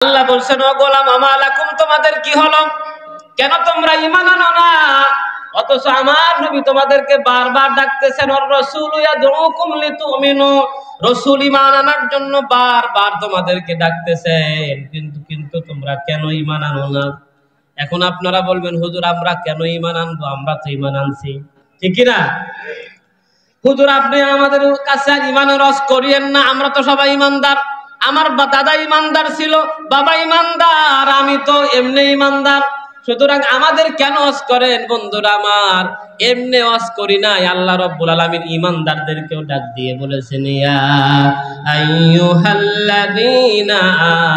আল্লাহ বলছেন, ও গোলাম আমালাকুম, তোমাদের কি হলো? কেন তোমরা ঈমান আনো না? অথচ আমার নবী তোমাদেরকে বারবার ডাকতেছেন, ওর রাসূলু ইয়াদউকুম লিতুমিনু, রাসূল ঈমান আনার জন্য বারবার তোমাদেরকে ডাকতেছেন, কিন্তু তোমরা কেন ঈমান আনো না? এখন আপনারা বলবেন, হুজুর আমরা কেন ঈমান আনবো? আমরা তো ঈমান আনছি, ঠিক কি না? হুজুর আপনি আমাদের কাছে ঈমানের রস করিয়েন না, আমরা তো সবাই ঈমানদার। আমার দাদা ঈমানদার ছিল, বাবা ঈমানদার, আমি তো এমনি ঈমানদার, সুতরাং আমাদের কেন ওয়াজ করেন? বন্ধুরা আমার, এমনি ওয়াজ করি নাই। আল্লাহ রাব্বুল আলামিন ঈমানদারদেরকেও ডাক দিয়ে বলেছেন, ইয়া আইয়ুহাল্লাযীনা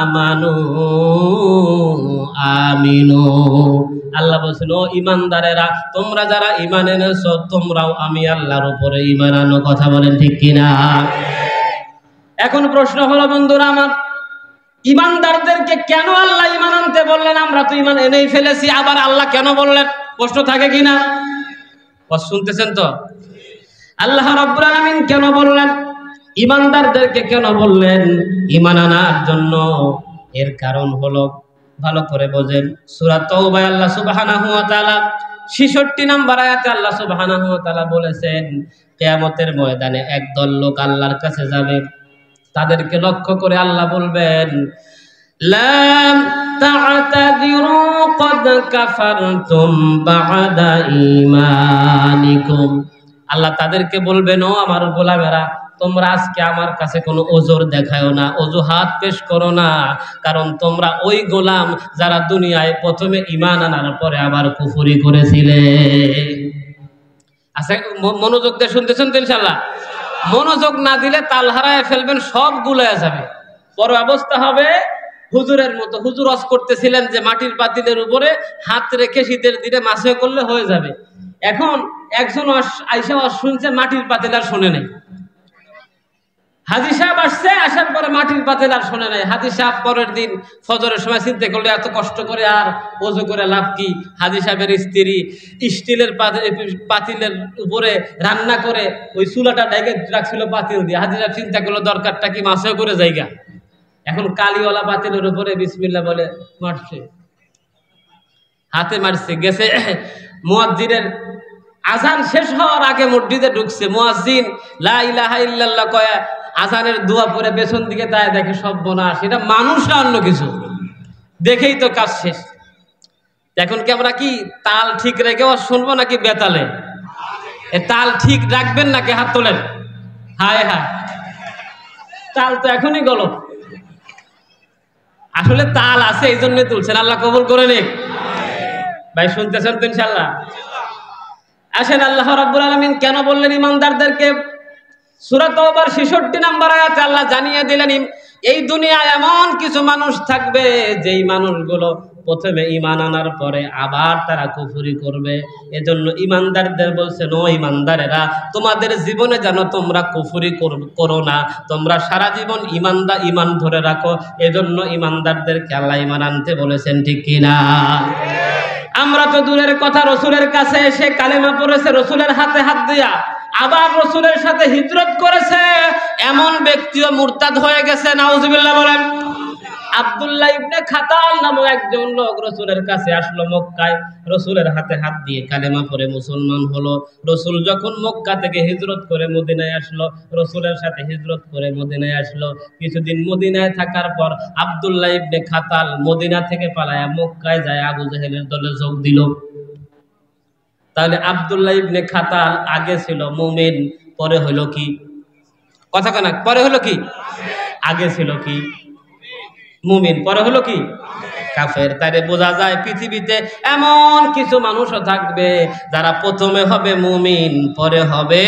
আমানু আমিনু। আল্লাহ বলেছেন, ও ঈমানদারেরা, তোমরা যারা ঈমান এনেছো তোমরাও আমি আল্লাহর উপরে ঈমান আনো। কথা বলেন ঠিক কিনা? এখন প্রশ্ন হলো বন্ধুরা আমার, ঈমানদারদেরকে কেন আল্লাহ ঈমান আনতে বললেন? আমরা তো ঈমান এনেই ফেলেছি, আবার আল্লাহ কেন বললেন? প্রশ্ন থাকে কিনা? শুনতেছেন তো? আল্লাহ রাব্বুল আলামিন কেন বললেন? ঈমানদারদেরকে কেন বললেন ঈমান আনার জন্য? এর কারণ হলো, ভালো করে বোঝেন, সূরা তাওবায় আল্লাহ সুবহানাহু ওয়া তাআলা ৬৬ নম্বর আয়াতে আল্লাহ সুবহানাহু ওয়া তাআলা বলেছেন, কিয়ামতের ময়দানে একদল লোক আল্লাহর কাছে যাবে, তাদেরকে লক্ষ্য করে আল্লাহ বলবেন, লা তা'তাযিরু ক্বাদ কাফারতুম বা'দা ঈমানিকুম। আল্লাহ তাদেরকে বলবেন, ও আমার গোলামেরা, তোমরা আজকে আমার কাছে কোনো ওজর দেখায়ো না, অজুহাত পেশ করো না, কারণ তোমরা ওই গোলাম যারা দুনিয়ায় প্রথমে ঈমান আনার পরে আবার কুফরি করেছিলে। আচ্ছা, মনোযোগ দিয়ে শুনতেছেন তো ইনশাআল্লাহ? মনোযোগ না দিলে তাল হারায় ফেলবেন, সব গুলায় যাবে। বড় অবস্থা হবে হুজুরের মতো। হুজুর ওয়াজ করতেছিলেন যে মাটির পাতিলের উপরে হাত রেখে শীতের দিনে মাসে করলে হয়ে যাবে। এখন একজন আইসা ওয়াজ শুনছে, মাটির পাতিল আর শোনে নাই। হাজী সাহেব আসছে, আসার পরে মাটির পাতিল আর শোনে নাই। হাজী সাহেব পরের দিন ফজরের সময় চিন্তা করলে, এত কষ্ট করে আর ওযু করে লাভ কি? হাজী সাহেবের স্ত্রী স্টিলের পাতিলের উপরে রান্না করে ওই চুলাটা ঢেকে রাখছিল পাতিল দিয়ে। হাজী সাহেব চিন্তা করলো, দরকারটা কি মাছে করে জায়গা। এখন কালিওয়ালা পাতিলের উপরে বিসমিল্লাহ বলে মারছে, হাতে মারছে, গেছে মুয়াজ্জিনের আজান শেষ হওয়ার আগে মসজিদে ঢুকছে। মুয়াজ্জিন লা ইলাহা ইল্লাল্লাহ কয়া আজানের দোয়া পড়ে পেছন দিকে তাই দেখে সর্বনাশ, এটা মানুষ না অন্য কিছু, দেখেই তো কাজ শেষ। এখন কি আমরা কি তাল ঠিক রেখে শুনবো নাকি বেতালে? তাল ঠিক রাখবেন নাকি হাত তোলেন? হায় হায়, তাল তো এখনই গল। আসলে তাল আছে, এই জন্য তুলছেন, আল্লাহ কবুল করে নিক। ভাই শুনতেছেন তো ইনশাআল্লাহ? আসেন, আল্লাহ রাব্বুল আলামিন কেন বললেন ঈমানদারদেরকে? সূরা তাওবার ৬৬ নম্বর আয়াতে আল্লাহ জানিয়ে দিলেন, এই দুনিয়ায় এমন কিছু মানুষ থাকবে যেই মানুষগুলো প্রথমে ঈমান আনার পরে আবার তারা কুফরি করবে। এজন্য ঈমানদারদের বলছেন, ও ঈমানদারেরা, তোমাদের জীবনে যেন তোমরা কুফরি করো না, তোমরা সারা জীবন ঈমান ধরে রাখো। এজন্য ঈমানদারদেরকে আল্লাহ ঈমান আনতে বলেছেন, ঠিক কিনা? আমরা তো দূরের কথা, রসুলের কাছে এসে কালেমা পড়েছে, রসুলের হাতে হাত দিয়া আবার রসুলের সাথে হিজরত করেছে, এমন ব্যক্তিও মুরতাদ হয়ে গেছে। নাউজুবিল্লাহ বলেন। আব্দুল্লাহ ইবনে খাতাল নামক একজন লোক রসুলের কাছে আসলো মক্কায়, রসুলের হাতে হাত দিয়ে কালেমা পড়ে মুসলমান হলো। রসুল যখন মক্কা থেকে হিজরত করে মদিনায় আসলো, রসুলের সাথে হিজরত করে মদিনায় আসলো। কিছুদিন মদিনায় থাকার পর আব্দুল্লাহ ইবনে খাতাল মদিনা থেকে পালায়া মক্কায় যায় আবু জাহেলের দলে যোগ দিল। তাহলে আব্দুল্লাহ ইবনে খাতাল আগে ছিল মুমিন, পরে হলো কি? কথা কেন? পরে হলো কি? আগে ছিল কি? মুমিন, পরে হলো কি? কাফের। তাইলে বোঝা যায় পৃথিবীতে এমন কিছু মানুষও থাকবে যারা প্রথমে হবে মুমিন, পরে হবে।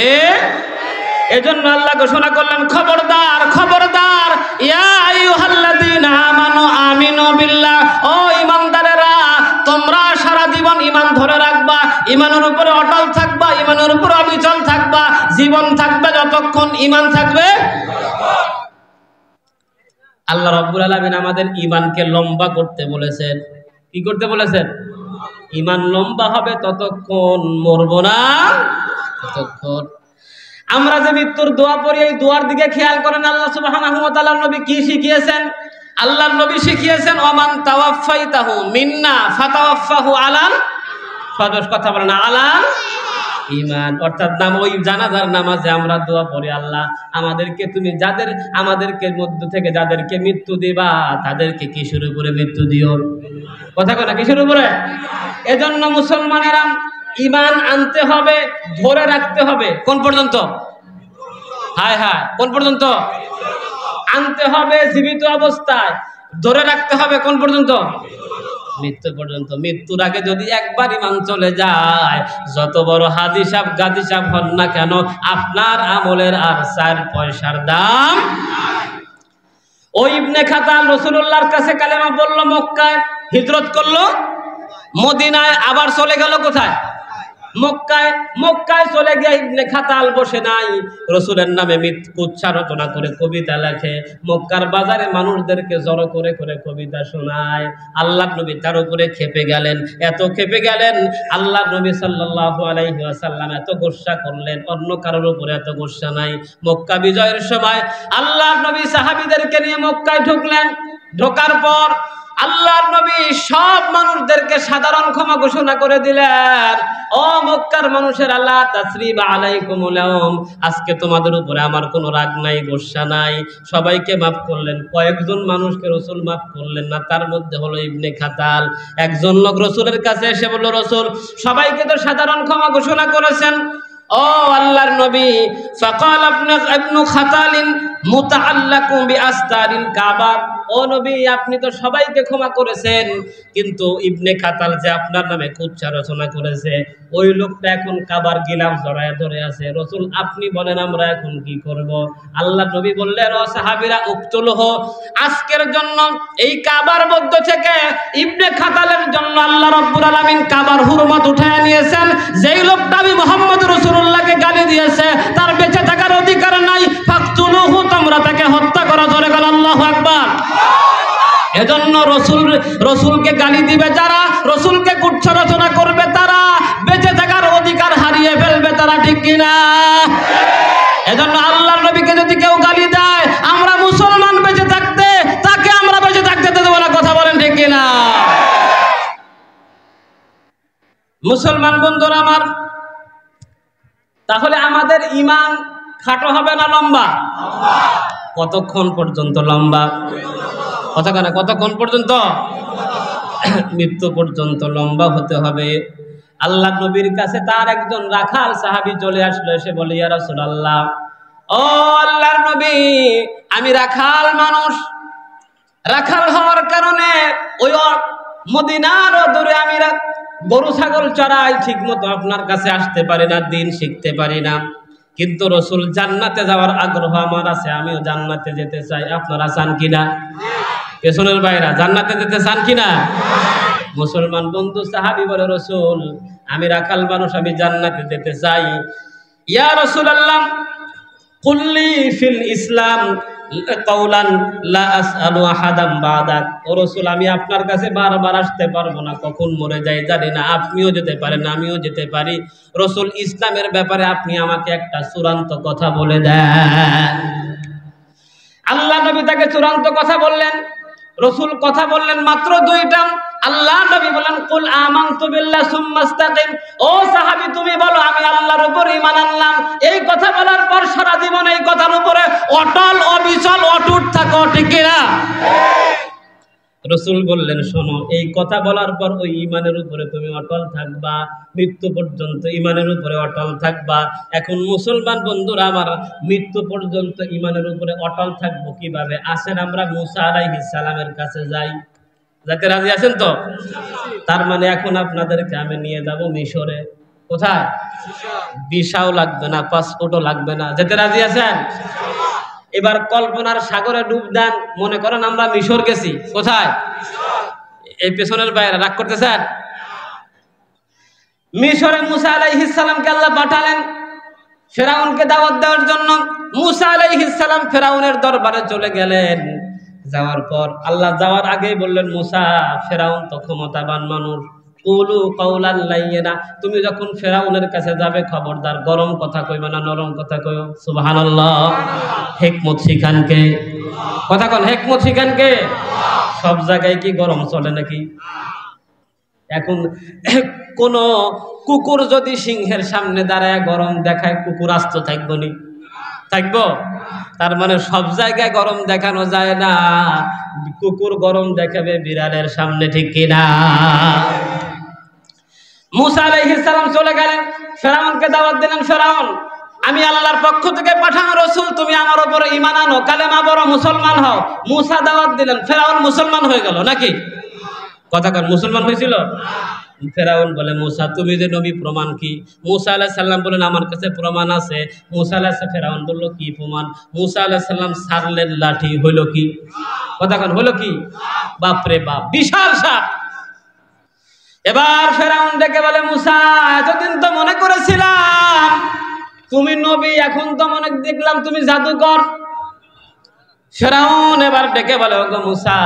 এজন্য আল্লাহ ঘোষণা করলেন, খবরদার খবরদার, ইয়া আইয়ুহাল্লাযীনা আমানু আমিনু বিল্লাহ, ও ঈমানদারেরা, তোমরা সারা জীবন ঈমান ধরে রাখবা, ঈমানের উপরে অটল থাকবা, ঈমানের উপরে অবিচল থাকবা, জীবন থাকবে যতক্ষণ ঈমান থাকবে। আল্লাহ রাব্বুল আলামিন আমাদের ঈমানকে লম্বা করতে বলেছেন। কি করতে বলেছেন? ঈমান লম্বা হবে ততক্ষণ, মরবো না ততক্ষণ। আমরা যে মৃত্যুর দোয়া পড়ি, এই দোয়ার দিকে খেয়াল করেন। আল্লাহ সুবহানাহু ওয়া তাআলার নবী কি শিখিয়েছেন? আল্লাহর নবী শিখিয়েছেন ওমান তাওয়াফাইতাহু মিন্না ফাতাওয়াফাহু আলাল ফাদস, কথা বলেন আলাল ঈমান। অর্থাৎ ওই জানাজার নামাজে আমরা দোয়া পড়ি, আল্লাহ আমাদেরকে তুমি আমাদেরকে মধ্য থেকে যাদেরকে মৃত্যু দিবা তাদেরকে কিসের উপরে মৃত্যু দিও, কথা কয় না, কিসের উপরে? এজন্য মুসলমানেরা ঈমান আনতে হবে, ধরে রাখতে হবে। কোন পর্যন্ত? হায় হায়, কোন পর্যন্ত আনতে হবে? জীবিত অবস্থায় ধরে রাখতে হবে। কোন পর্যন্ত? মৃত্যু পর্যন্ত। মৃত্যুর আগে যদি একবার ঈমান চলে যায়, যত বড় হাজি সাহেব গাজী সাহেব হন না কেন, আপনার আমলের আর 4 পয়সার দাম। ওই ইবনে খাতাল রাসূলুল্লাহর কাছে কালেমা বলল, মক্কায় হিজরত করলো, মদিনায় আবার চলে গেল কোথায়? মক্কায় চলে গিয়ে ইবনে খাতাল বসে নাই, রসুলের নামে কুচ্ছা রচনা করে কবিতা লেখে, মক্কার বাজারে মানুষদেরকে জড়ো করে করে কবিতা শোনায়। আল্লাহর নবী তার উপরে খেপে গেলেন, এত খেপে গেলেন, আল্লাহর নবী সাল্লাল্লাহু আলাইহি ওয়াসাল্লাম এত গোসা করলেন, অন্য কারোর উপরে এত গোসা নাই। মক্কা বিজয়ের সময় আল্লাহর নবী সাহাবীদেরকে নিয়ে মক্কায় ঢুকলেন। ঢোকার পর আল্লাহর নবী সব মানুষদেরকে সাধারণ ক্ষমা ঘোষণা করে দিলেন, ও মক্কার মানুষের, আল্লাহ তাসরিবা আলাইকুমুল ইয়াউম, আজকে তোমাদের উপরে আমার কোনো রাগ নাই, গোসা নাই, সবাইকে মাফ করলেন। কয়েকজন মানুষকে রাসূল মাফ করলেন না, তার মধ্যে হলো ইবনে খাতাল। একজন লোক রাসূলের কাছে এসে বলল, রাসূল সবাইকে তো সাধারণ ক্ষমা ঘোষণা করেছেন, ও আল্লাহর নবী, ফাকাল ইবনু খাতালিন মুতাআল্লাকুম বিআস্তারিল কাবা, ও নবী আপনি তো সবাইকে ক্ষমা করেছেন, কিন্তু ইবনে খাতাল যে আপনার নামে কুচ্ছা রচনা করেছে, ওই লোকটা এখন কাবার গিলাফ জড়ায় ধরে আছে। রাসূল আপনি বলেন আমরা এখন কি করব? আল্লাহর নবী বললেন, ও সাহাবীরা উকতুলহু, আজকের জন্য এই কাবার মধ্য থেকে ইবনে খাতালের জন্য আল্লাহ রাব্বুল আলামিন কাবার হুরমত উঠায় নিয়েছেন। যেই লোকটা আমি মুহাম্মদ রাসূলুল্লাহকে গালি দিয়েছে, তার বেঁচে থাকার অধিকার নাই, ফাকতুলুহু, তোমরা তাকে হত্যা করো। জোরে বলেন আল্লাহু আকবার। এজন্য রসুলকে গালি দিবে যারা, রসুলকে কুচ্ছা রচনা করবে তারা, বেঁচে থাকার অধিকার হারিয়ে ফেলবে তারা, ঠিক কিনা? এজন্য আল্লাহর নবীকে যদি কেউ গালি দেয়, আমরা মুসলমান বেঁচে থাকতে তাকে আমরা বেঁচে থাকতে দেবো না, কথা বলেন ঠিক কিনা? মুসলমান বন্ধুরা আমার, তাহলে আমাদের ঈমান খাটো হবে না লম্বা? কতক্ষণ পর্যন্ত লম্বা? কথা কেন, কতক্ষণ পর্যন্ত? মৃত্যু পর্যন্ত লম্বা হতে হবে। আল্লাহ নবীর কাছে তার একজন রাখাল সাহাবী চলে আসলো, এসে বলে, ইয়া রাসূলুল্লাহ, ও আল্লাহর নবী, আমি রাখাল মানুষ, রাখাল হওয়ার কারণে ওই মদিনার দূরে আমি গরু ছাগল চড়াই, ঠিক মতো আপনার কাছে আসতে পারি না, দিন শিখতে পারি না, কিন্তু রাসূল জান্নাতে যাওয়ার আগ্রহ আমার আছে, আমিও জান্নাতে যেতে চাই, আপনারা চান কিনা? পেছনের ভাইরা জান্নাতে যেতে চান কিনা? মুসলমান বন্ধু সাহাবী বলে, রাসূল আমি রাখাল মানুষ, আমি জান্নাতে যেতে চাই। ইয়া রাসূলুল্লাহ, কুল্লি ফিল ইসলাম কাওলান লা আসআলু আহাদাম বাদাক, ও রাসূল আমি আপনার কাছে বারবার আসতে পারবো না, কখন মরে যাই জানি না, আপনিও যেতে পারেন আমিও যেতে পারি, রাসূল ইসলামের ব্যাপারে আপনি আমাকে একটা চূড়ান্ত কথা বলে দেন। আল্লাহ নবী তাকে চূড়ান্ত কথা বললেন। রাসূল কথা বললেন মাত্র 2টা। আল্লাহ নবী বলেন, কুল আমানতু বিল্লাহি সুম্মা ইসতাকিম, ও সাহাবী তুমি বলো আমি আল্লাহর উপর ঈমান আনলাম। এই কথা বলার পর সারা জীবন এই কথার উপরে অটল অবিচল অটুট থাকো, ঠিক কিনা? রাসূল বললেন, শোনো, এই কথা বলার পর ওই ঈমানের উপরে তুমি অটল থাকবা, মৃত্যু পর্যন্ত ঈমানের উপরে অটল থাকবা। এখন মুসলমান বন্ধুরা আমার, মৃত্যু পর্যন্ত ঈমানের উপরে অটল থাকবো কিভাবে? আসেন আমরা মুসা আলাইহিস সালামের কাছে যাই। যাতে রাজি আছেন তো? তার মানে এখন আপনাদেরকে আমি নিয়ে যাব মিশরে। কোথায়? ভিসাও লাগবে না, পাসপোর্টও লাগবে না। যেতে রাজি আছেন? এবার কল্পনার সাগরে ডুব দেন, মনে করেন আমরা মিশর গেছি। কোথায়? এই পেছনের বাইরে রাগ করতেছেন? মিশরে মুসা আলাইহিস সালামকে আল্লাহ পাঠালেন ফেরাউনকে দাওয়াত দেওয়ার জন্য। মুসা আলাইহিস সালাম ফেরাউনের দরবারে চলে গেলেন। যাওয়ার পর আল্লাহ যাওয়ার আগেই বললেন, মুসা, ফেরাউন তো ক্ষমতাবান মানুষ, কুলু কাওলান লাইয়িনা, তুমি যখন ফেরাউনের কাছে যাবে খবরদার গরম কথা কইবে না, নরম কথা কইও। সুবহানাল্লাহ। হিকমত শিখানকে কথা কোন হিকমত শিখান কে? সব জায়গায় কি গরম চলে নাকি? এখন কোন কুকুর যদি সিংহের সামনে দাঁড়ায় গরম দেখায়, কুকুর আস্ত থাকবো নি? থাকবো? তার মানে সব জায়গায় গরম দেখানো যায় না। কুকুর গরম দেখাবে বিড়ালের সামনে, ঠিক কিনা? মুসা আলাইহিস সালাম চলে গেলেন, ফেরাউনকে দাওয়াত দিলেন, ফেরাউন আমি আল্লাহর পক্ষ থেকে পাঠানো রাসূল, তুমি আমার উপরে ঈমান আনো, কালেমা পড়ো, মুসলমান হও। মুসা দাওয়াত দিলেন, ফেরাউন মুসলমান হয়ে গেল নাকি? কথা কর, মুসলমান হয়েছিল? ফেরাউন বলে মুসা তুমি যে নবী, প্রমাণ কি? মুসা আলাইহিস সালাম বলেন আমার কাছে প্রমাণ আছে। মুসা আলাইহিস সালাম, ফেরাউন বলল কি প্রমাণ? মুসা আলাইহিস সালাম ছাড়লেন লাঠি, হইল কি? কথা কন, হইল কি? বাপরে বাপ, বিশাল সাপ। এবার ফেরাউন ডেকে বলে মুসা এতদিন তো মনে করেছিলাম তুমি নবী, এখন তো মনে দেখলাম তুমি জাদুকর। ফেরাউন এবার ডেকে বলে ওগো মুসা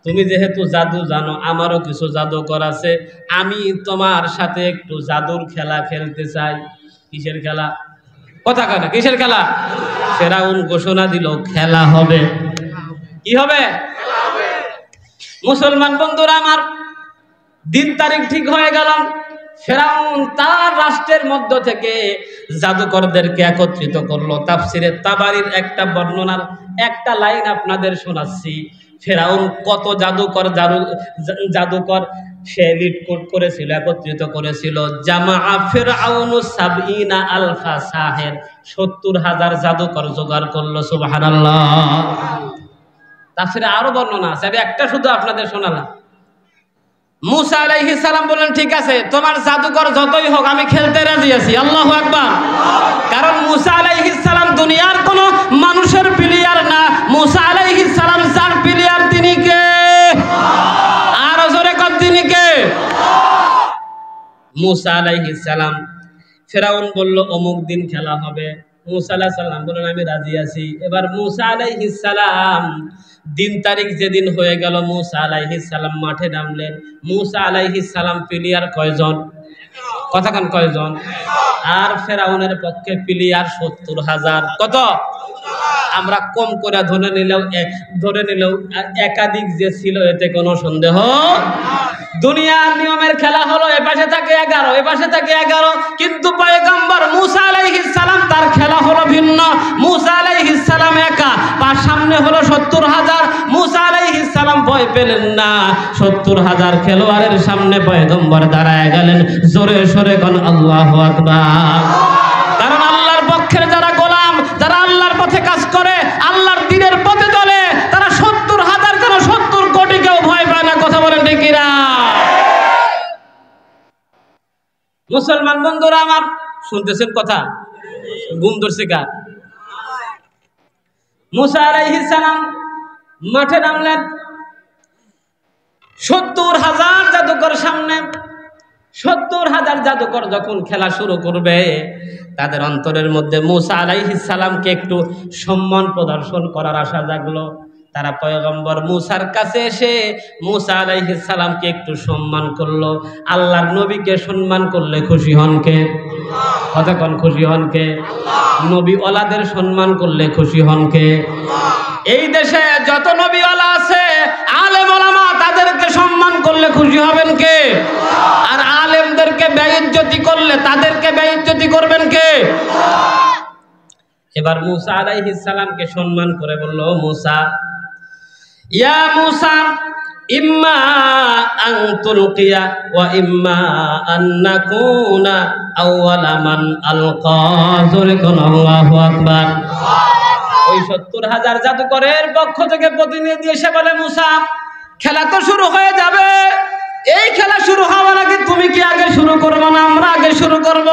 তুমি যেহেতু জাদু জানো, আমারও কিছু জাদুকর আছে, আমি তোমার সাথে একটু জাদুর খেলা খেলতে চাই। কিসের খেলা? কথা কয় না, কিসের খেলা? ফেরাউন ঘোষণা দিল খেলা হবে। কি হবে? মুসলমান বন্ধুরা আমার, দিন তারিখ ঠিক হয়ে গেল। ফেরাউন তার রাষ্ট্রের মধ্য থেকে জাদুকরদেরকে একত্রিত করলো। তাফসিরে তাবারির একটা বর্ণনার একটা লাইন আপনাদের শোনাচ্ছি। ফেরাউন কত জাদুকর সে লিডকোট করেছিল, একত্রিত করেছিল। জামাআ ফিরআউনু ৭০ আলফা সাহের, ৭০,০০০ জাদুকর জোগাড় করলো। সুবহানাল্লাহ। তাফসিরে আরো বর্ণনা আছে, আমি একটা শুধু আপনাদের শোনালাম। মুসা আলাইহিস সালাম বলেন ঠিক আছে তোমার জাদুকর যতই হোক আমি খেলতে রাজি আছি। আল্লাহু আকবার। কারণ মুসা আলাইহিস সালাম দুনিয়ার কোন মানুষের প্লেয়ার না, মুসা আলাইহিস সালাম যার প্লেয়ার তিনি কে? আর জোরে কর, তিনি কে? মুসা আলাইহিস সালাম। ফেরাউন বলল অমুক দিন খেলা হবে। মুসা আলাইহিস সালাম বলেন আমি রাজি আছি। এবার মুসা আলাইহিস সালাম দিন তারিখ যেদিন হয়ে গেল, মুসা আলাইহিস সালাম মাঠে নামলেন। মুসা আলাইহিস সালাম প্লেয়ার কয়জন? কথা কান, কয়জন? আর ফেরাউনের পক্ষে প্লেয়ার ৭০,০০০। কত? আমরা কম করে ধরে নিলেও একাধিক যে ছিল এতে কোনো সন্দেহ। দুনিয়ার নিয়মের খেলা হলো এপাশে থাকে 11, এপাশে থাকে 11, কিন্তু পয়গম্বর মুসা আলাইহিস সালাম তার খেলা হলো ভিন্ন। মুসা আলাইহিস সালাম একা, তার সামনে হলো ৭০,০০০। মুসা আলাইহিস সালাম ভয় পেলেন না, ৭০,০০০ খেলোয়াড়ের সামনে পয়গম্বর দাঁড়ায় গেলেন। জোরে সরে কোন আল্লাহু আকবার। কারণ আল্লাহর পক্ষের যারা গোলাম, যারা আল্লাহর পথে কাজ করে, আল্লাহর দ্বীনের পথে চলে, তারা ৭০,০০০ যেন ৭০ কোটিকেও ভয় পায় না। কথা বলেন ঠিক কিনা? মুসলমান বন্ধুরা আমার, শুনতেছেন কথা? ঘুম ধরছে কার? মুসা আলাইহিস সালাম মাঠে নামলেন। ৭০,০০০ জাদুকর সামনে। ৭০,০০০ জাদুকর যখন খেলা শুরু করবে, তাদের অন্তরের মধ্যে মুসা আলাইহিস সালামকে একটু সম্মান প্রদর্শন করার আশা জাগলো। তারা পয়গম্বর মুসার কাছে এসে মুসা আলাইহিস সালামকে একটু সম্মান করলো। আল্লাহর নবীকে সম্মান করলে খুশি হন কে? কতক্ষণ খুশি হন কে? নবী ওয়ালাদের সম্মান করলে খুশি হন কে? এই দেশে যত নবী ওয়ালা আছে, আলেম ওলামা, তাদেরকে সম্মান করলে খুশি হবেন কে? আর আলেমদেরকে বেইজ্জতি করলে তাদেরকে বেইজ্জতি করবেন কে? এবার মুসা আলাইহিস সালামকে সম্মান করে বলল, মুসা, ইয়া মুসা, ইম্মা আন তুলকিয়া ওয়া ইম্মা আন নাকুনা আউওয়ালা মান আলকা। জোরে কোন আল্লাহু আকবার। ওই ৭০,০০০ জাদুকরের পক্ষ থেকে প্রতিনিধি এসে বলে, মুসা, খেলা তো শুরু হয়ে যাবে, এই খেলা শুরু হওয়ার আগে তুমি কি আগে শুরু করবো না আমরা আগে শুরু করব?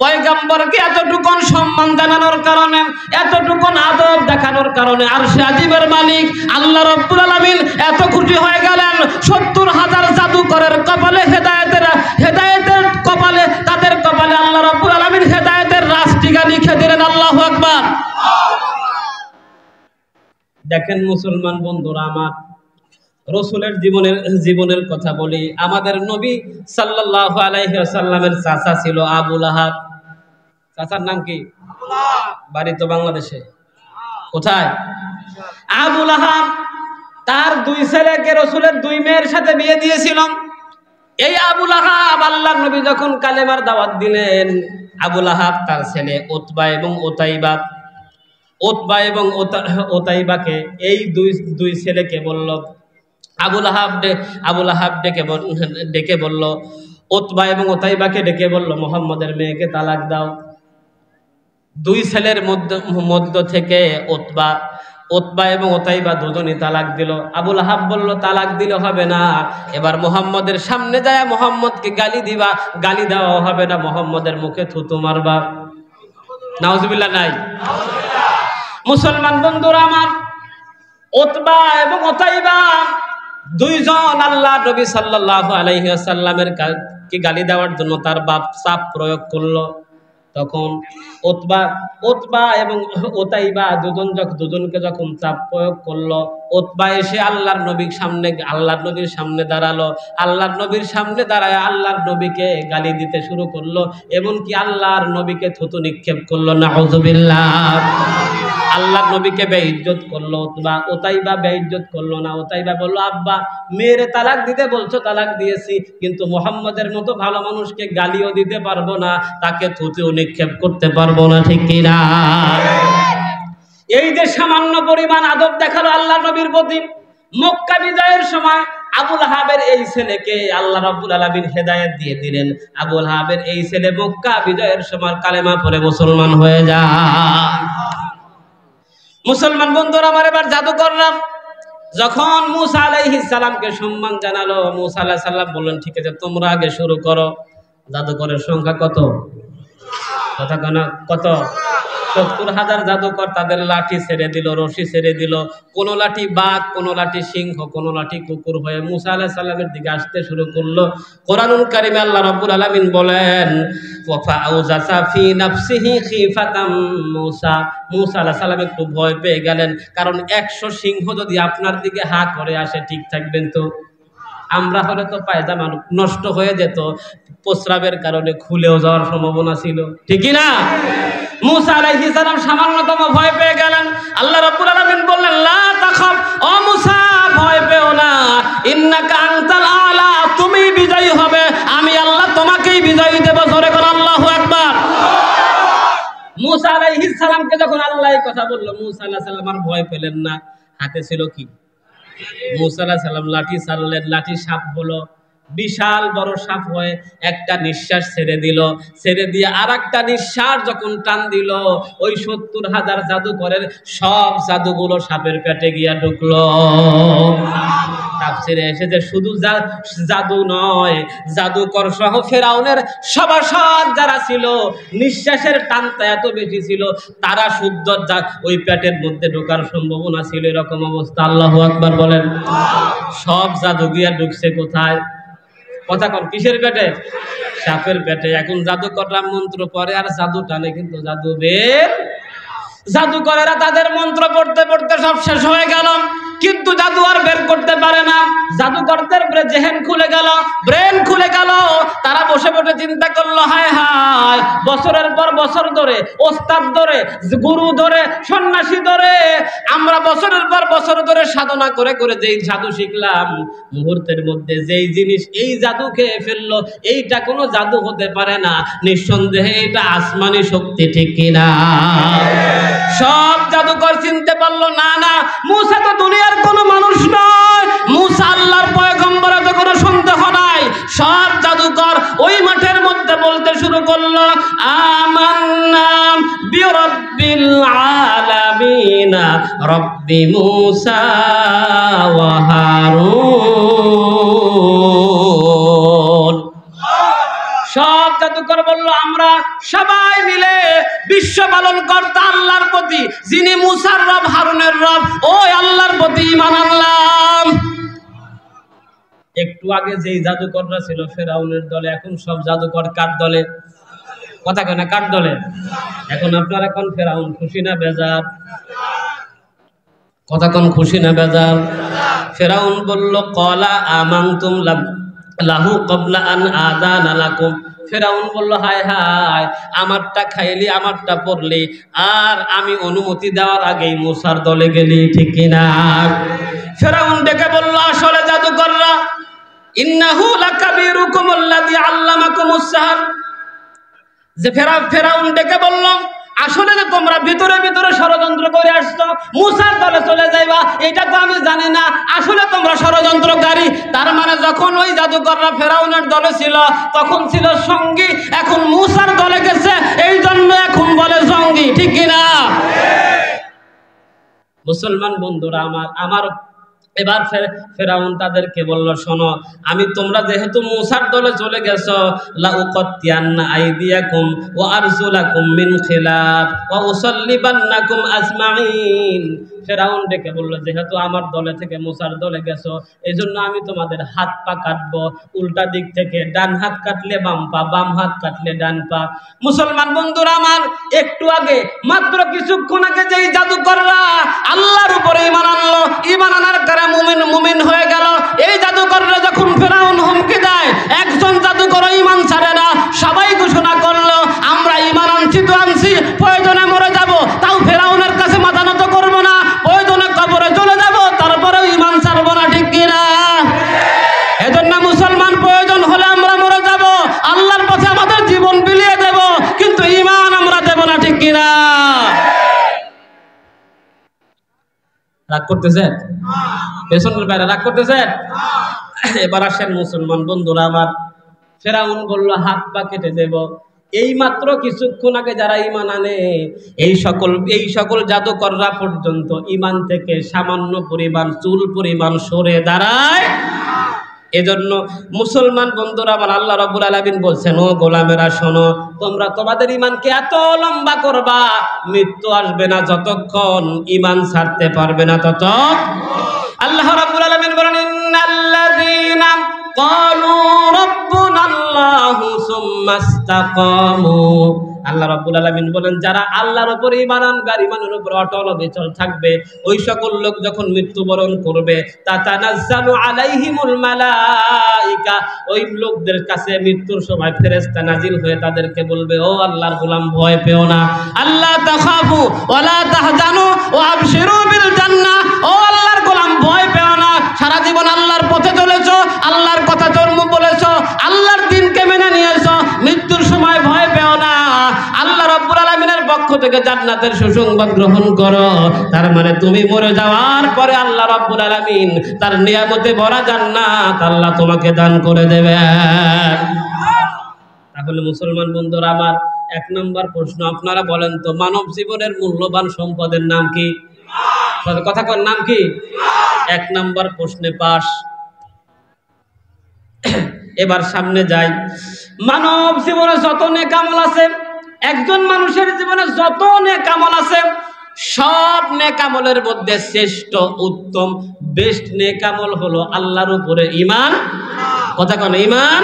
পয়গম্বরকে এতটুকুন সম্মান জানানোর কারণে, এতটুকুন আদব দেখানোর কারণে আরশে আজিমের মালিক আল্লাহ রাব্বুল আলামিন এত খুশি হয়ে গেলেন। ৭০,০০০ জাদুকরের কপালে হেদায়েতের কপালে, তাদের কপালে আল্লাহ রাব্বুল আলামিন হেদায়েতের রাস্টিকা লিখে দিলেন। আল্লাহু আকবার। দেখেন মুসলমান বন্ধুরা আমার, রসুলের জীবনের কথা বলি। আমাদের নবী সাল্লাল্লাহু আলাইহি ওয়াসাল্লামের চাচা ছিল আবু লাহাব। চাচার নাম কি? বাড়ি তো বাংলাদেশে। কোথায়? আবু লাহাব তার 2 ছেলেকে রাসূলের 2 মেয়ের সাথে বিয়ে দিয়েছিল। এই আবু লাহাব আল্লাহর নবী যখন কালেমার দাওয়াত দিলেন, আবু লাহাব তার ছেলে উতবা এবং ওতাইবাকে এই দুই ছেলেকে বলল, আবু লাহাব ডেকে বলল, উতবা এবং ওতাইবাকে ডেকে বলল, মুহাম্মদের মেয়েকে তালাক দাও। 2 ছেলের মধ্য থেকে উতবা এবং ওতাইবা দুজনই তালাক দিল। আবু লাহাব বলল, তালাক দিলে হবে না, এবার মুহাম্মদের সামনে যায় মুহাম্মদকে গালি দেওয়া হবে না, মুহাম্মদের মুখে থুতু মারবা। নাউজুবিল্লাহ নাই? মুসলমান বন্ধুরা আমার, উতবা এবং ওতাইবা 2 জন আল্লাহ নবী সাল্লাল্লাহু আলাইহি ওয়াসাল্লামের কে গালি দেওয়ার জন্য তার বাপ চাপ প্রয়োগ করলো। তখন উতবা এবং ওতাইবা দুজনকে যখন চাপ প্রয়োগ করলো, উতবা এসে আল্লাহর নবীর সামনে দাঁড়ালো। আল্লাহর নবীর সামনে দাঁড়ায় আল্লাহর নবীকে গালি দিতে শুরু করলো, এমনকি আল্লাহর নবীকে থুতু নিক্ষেপ করলো। নাউজুবিল্লাহ। আল্লাহর নবীকে বেইজ্জত করলো ওতাইবা বেইজ্জত করলো না। ওতাইবা বলল, আব্বা মেয়েরে তালাক দিতে বলছো, তালাক দিয়েছি, কিন্তু মুহাম্মদের মতো ভালো মানুষকে গালিও দিতে পারবো না, তাকে থুতু নিক্ষেপ করতে পারবো না, ঠিক কিনা? এই যে সামান্য পরিমাণ আদব দেখালো আল্লাহর নবীর প্রতি। মক্কা বিজয়ের সময় আবু লাহাবের এই ছেলেকে আল্লাহ রাব্বুল আলামিন হেদায়েত দিয়ে দিলেন। আবু লাহাবের এই ছেলে মক্কা বিজয়ের সময় কালেমা পড়ে মুসলমান হয়ে যায়। মুসলমান বন্ধুরা আমার, এবার জাদুকররা যখন মুসা আলাইহিস সালামকে সম্মান জানালো, মুসা আলাইহিস সালাম বললেন, ঠিক আছে তোমরা আগে শুরু করো। জাদুকরের সংখ্যা কত? কথা কানা কত? 70,000 জাদুকর তাদের লাঠি ছেড়ে দিল, রশি ছেড়ে দিল। কোন লাঠি বাঘ, কোন লাঠি সিংহ, কোন লাঠি কুকুর হয়ে মুসা আলাইহিস সালামের দিকে আসতে শুরু করলো। কোরআনুল কারীমে আল্লাহ রাব্বুল আলামিন বলেন, ওয়া ফাআউযাসা ফি নাফসিহি খিফাতাম মুসা। মুসা আলাইহিস সালাম একটু ভয় পেয়ে গেলেন, কারণ 100 সিংহ যদি আপনার দিকে হা করে আসে, ঠিক থাকবেন তো? আমরা হলে তো পায়জামা নষ্ট হয়ে যেত, প্রস্রাবের কারণে খুলেও যাওয়ার সম্ভাবনা ছিল, ঠিক না? মুসা আলাইহিস সালাম সামান্যতম ভয় পেয়ে গেলেন। আল্লাহ রাব্বুল আলামিন বললেন, লা তাখাফ, ও মুসা ভয় পেও না, ইন্নাকা আনতাল আলা, তুমি বিজয়ী হবে, আমি আল্লাহ তোমাকেই বিজয়ী দেব। জোরে করে আল্লাহু আকবার। মুসা আলাইহিস সালামকে যখন আল্লাহ এই কথা বলল, মুসা আলাইহিস সালাম আর ভয় পেলেন না। হাতে ছিল কি? মুসা আলাইহিস সালাম লাঠি ছাড়লেন, লাঠি সাপ হলো, বিশাল বড় সাপ হয়ে একটা নিঃশ্বাস ছেড়ে দিল। ছেড়ে দিয়ে আরেকটা নিঃশ্বাস যখন টান দিল, ওই 70,000 জাদুকরের সব জাদুগুলো সাপের পেটে গিয়া ঢুকলো। তাফসীরে এসেছে শুধু জাদু নয়, জাদুকর সহ ফেরাউনের সভাসদ যারা ছিল, নিঃশ্বাসের টানটা এত বেশি ছিল, তারা শুদ্ধ ওই পেটের মধ্যে ঢোকার সম্ভাবনা ছিল। এরকম অবস্থা। আল্লাহু আকবার বলেন। সব জাদু গিয়া ঢুকছে কোথায়? কথা কন, কিসের পেটে? সাপের পেটে। এখন জাদুকররা মন্ত্র পড়ে আর জাদু টানে, কিন্তু জাদু বের। জাদুকরেরা তাদের মন্ত্র পড়তে পড়তে সব শেষ হয়ে গেল, কিন্তু জাদু আর বের করতে পারে না। জাদুকরদের জেহেন খুলে গেল, ব্রেন খুলে গেল। তারা বসে বসে চিন্তা করলো, হায় হায়, বছরের পর বছর ধরে, ওস্তাদ ধরে, গুরু ধরে, সন্ন্যাসী ধরে, আমরা বছরের পর বছর ধরে সাধনা করে করে যেই জাদু শিখলাম, মুহূর্তের মধ্যে যেই জিনিস এই জাদু খেয়ে ফেললো, এইটা কোনো জাদু হতে পারে না, নিঃসন্দেহে এটা আসমানি শক্তি, ঠিক কিনা? সব জাদুকর চিনতে পারলো, না না, মুসা তো দুনিয়ার কোনো মানুষ নয়, মুসা আল্লাহর পয়গম্বর, তো কোনো সন্দেহ নাই। সব জাদুকর ওই মাঠের মধ্যে বলতে শুরু করলো, আমান্না বিরাব্বিল আলামিন, রব্বি মুসা ওয়া হারুন। সব জাদুকর বলল, আমরা সবাই মিলে বিশ্ব পালন কর্তা আল্লাহর প্রতি, যিনি মুসার রব, হারুনের রব, ওই আল্লাহর প্রতি ঈমান আনলাম। একটু আগে যেই জাদুকররা ছিল ফেরাউনের দলে, এখন সব জাদুকর কার দলে? কথা কেন, কার দলে? এখন আপনারা কোন ফেরাউন খুশি না বেজার? কথা কোন খুশি না বেজার? ফেরাউন বলল, ক্বালা আমানতুম লাহু ক্বাবলা আন আযানা লাকুম, ফেরাউন বলল, হায় হায়, আমারটা খাইলি, আমারটা পড়লি, আর আমি অনুমতি দেওয়ার আগেই মুসার দলে গেলি, ঠিক কিনা? ফেরাউন ডেকে বলল, আসলে জাদুকররা, ইন্নাহু লাকাবীরুকুম আল্লাযী আল্লামাকুমুস সিহর, যে ফেরাউন ডেকে বলল, আসলে যে তোমরা ভিতরে ভিতরে ষড়যন্ত্র করে আসছো, মুসার দলে চলে যাইবা, এটা তো আমি জানি না, আসলে তোমরা ষড়যন্ত্রকারী। তার মানে যখন ওই জাদুকররা ফেরাউনের দলে ছিল তখন ছিল সঙ্গী, এখন মুসার দলে গেছে, এই জন্য এখন বলে সঙ্গী, ঠিক কিনা? মুসলমান বন্ধুরা আমার এবার ফেরাউন তাদেরকে বলল, শোনো, আমি তোমরা যেহেতু মুসার দলে চলে গেছো, লা উকাত্তিয়ান্না আইদিয়াকুম ওয়া আরজুলাকুম মিন খিলাফ ওয়া উসাল্লিবান্নাকুম আজমাইন। ফেরাউন ডেকে বলল, যেহেতু আমার দলে থেকে মুসার দলে গেছো, এই জন্য আমি তোমাদের হাত পা কাটবো, উল্টা দিক থেকে, ডান হাত কাটলে বাম পা, বাম হাত কাটলে ডান পা। মুসলমান বন্ধুরা আমার, একটু আগে মাত্র কিছুক্ষণ আগে যেই জাদুকররা আল্লাহর উপরে ঈমান আনলো, ঈমান আনার কারণে মুমিন হয়ে গেল, এই জাদুকররা যখন ফেরাউন হুমকি দেয়, একজন জাদুকর ঈমান ছাড়ে না, সবাই ঘোষণা করলো, আমরা ঈমান আনছি তো আনছি, প্রয়োজনে মরে যাব, তাও ফেরাউনের কাছে মাথা নত করবো না, প্রয়োজনে কবরে চলে যাব, তারপরেও ঈমান ছাড়বো না, ঠিক কিনা? এজন্য মুসলমান, প্রয়োজন হলে আমরা মরে যাব, আল্লাহর পথে আমাদের জীবন বিলিয়ে দেব, কিন্তু ঈমান আমরা দেব না, ঠিক কিনা? রাগ করতেছেন? পেছনের বাইরে রাগ করতেছেন? এবার আসেন মুসলমান বন্ধুরা আমার, ফেরাউন বলল, হাত পা কেটে দেব। এই মাত্র কিছুক্ষণ আগে যারা ঈমান আনে, এই সকল জাদুকররা পর্যন্ত ঈমান থেকে সামান্য পরিমাণ, চুল পরিমাণ সরে দাঁড়ায়। এজন্য মুসলমান বন্ধুরা আমার, আল্লাহ রাব্বুল আলামিন বলছেন, ও গোলামেরা শোনো, তোমরা তোমাদের ঈমানকে এত লম্বা করবা, মৃত্যু আসবে না যতক্ষণ ঈমান ছাড়তে পারবে না ততক্ষণ। আল্লাহ রাব্বুল আলামিন বলেন, ইন্নাল্লাযীনা ক্বালু রাব্বুনাল্লাহু সুম্মা ইসতাকামু। আল্লাহ রাব্বুল আলামিন বলেন, যারা আল্লাহর উপর ঈমান আনবে, ঈমানের উপর অটল অবিচল থাকবে, ওই সকল লোক যখন মৃত্যুবরণ করবে, তাতানাজ্জালু আলাইহিমুল মালাইকা, ওই লোকদের কাছে মৃত্যুর সময় ফেরেশতা নাজিল হয়ে তাদেরকে বলবে, ও আল্লাহর গোলাম, ভয় পেও না, আল্লাহ তাখাফু ওয়ালা তাহজানু ওয়া আবশিরু বিল জান্নাহ, ও আল্লাহর গোলাম, ভয় পেও না, সারা জীবন আল্লাহর পথে চলেছো, আল্লাহর কথা জন্ম বলেছো, আল্লাহর দ্বীনকে মেনে নিয়েছো, মৃত্যুর সময় ভয় পেও না, আল্লাহ রাব্বুল আলামিনের পক্ষ থেকে জান্নাতের সুসংবাদ গ্রহণ করো। তার মানে তুমি মরে যাওয়ার পরে আল্লাহ রাব্বুল আলামিন তার নিয়ামতে ভরা জান্নাত আল্লাহ তোমাকে দান করে দেবেন। তাহলে মুসলমান বন্ধুরা আমার, এক নম্বর প্রশ্ন, আপনারা বলেন তো, মানব জীবনের মূল্যবান সম্পদের নাম কি? কথা কর, নাম কি? এক নম্বর প্রশ্নে পাস। এবার সামনে যাই। মানব জীবনে যত নেক আমল আছে, একজন মানুষের জীবনে যত নেক আমল আছে, সব নেক আমলের মধ্যে শ্রেষ্ঠ, উত্তম, বেস্ট নেক আমল হলো আল্লাহর উপরে ঈমান। কথা কোন? ঈমান।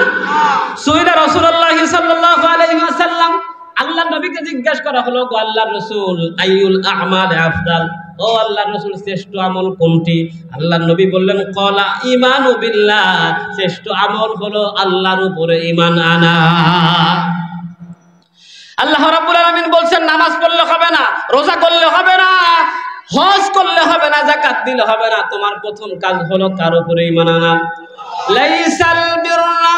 সুইলা রাসূলুল্লাহ সাল্লাল্লাহু আলাইহি ওয়াসাল্লাম, আল্লাহ নবীকে জিজ্ঞাসা করা হলো, গো আল্লাহর রাসূল, আইয়ুল আ'মালি আফদাল, ও আল্লাহর রাসূল, শ্রেষ্ঠ আমল কোনটি? আল্লাহর নবী বললেন, ক্বালা ঈমানু বিল্লাহ, শ্রেষ্ঠ আমল হলো আল্লাহর উপরে ঈমান আনা। আল্লাহ রাব্বুল আলামিন বলছেন, নামাজ পড়লে হবে না, রোজা করলে হবে না, হজ করলে হবে না, যাকাত দিলে হবে না, তোমার প্রথম কাজ হলো কার উপরে ঈমান আনা। লাইসাল বিররা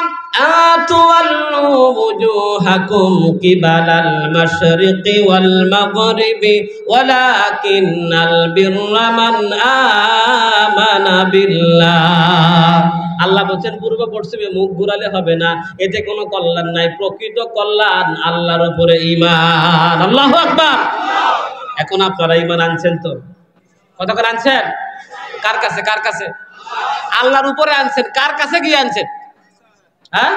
আতুওয়াল্লু ওয়াজুহাকুম কিবালাল মাশরিকি ওয়াল মাগরিবি ওয়ালাকিন্নাল বিররা মান আমানা বিল্লাহ। আল্লাহ বলছেন, পূর্ব পশ্চিমে মুখ ঘুরালে হবে না, এতে কোনো কল্যাণ নাই, প্রকৃত কল্যাণ আল্লাহর উপরে ঈমান। আল্লাহু আকবার। এখন আপনারা ঈমান আনছেন তো? কত করে আনছেন? কার কাছে? কার কাছে? আল্লাহর উপরে আনছেন। কার কাছে গিয়ে আনছেন? হ্যাঁ,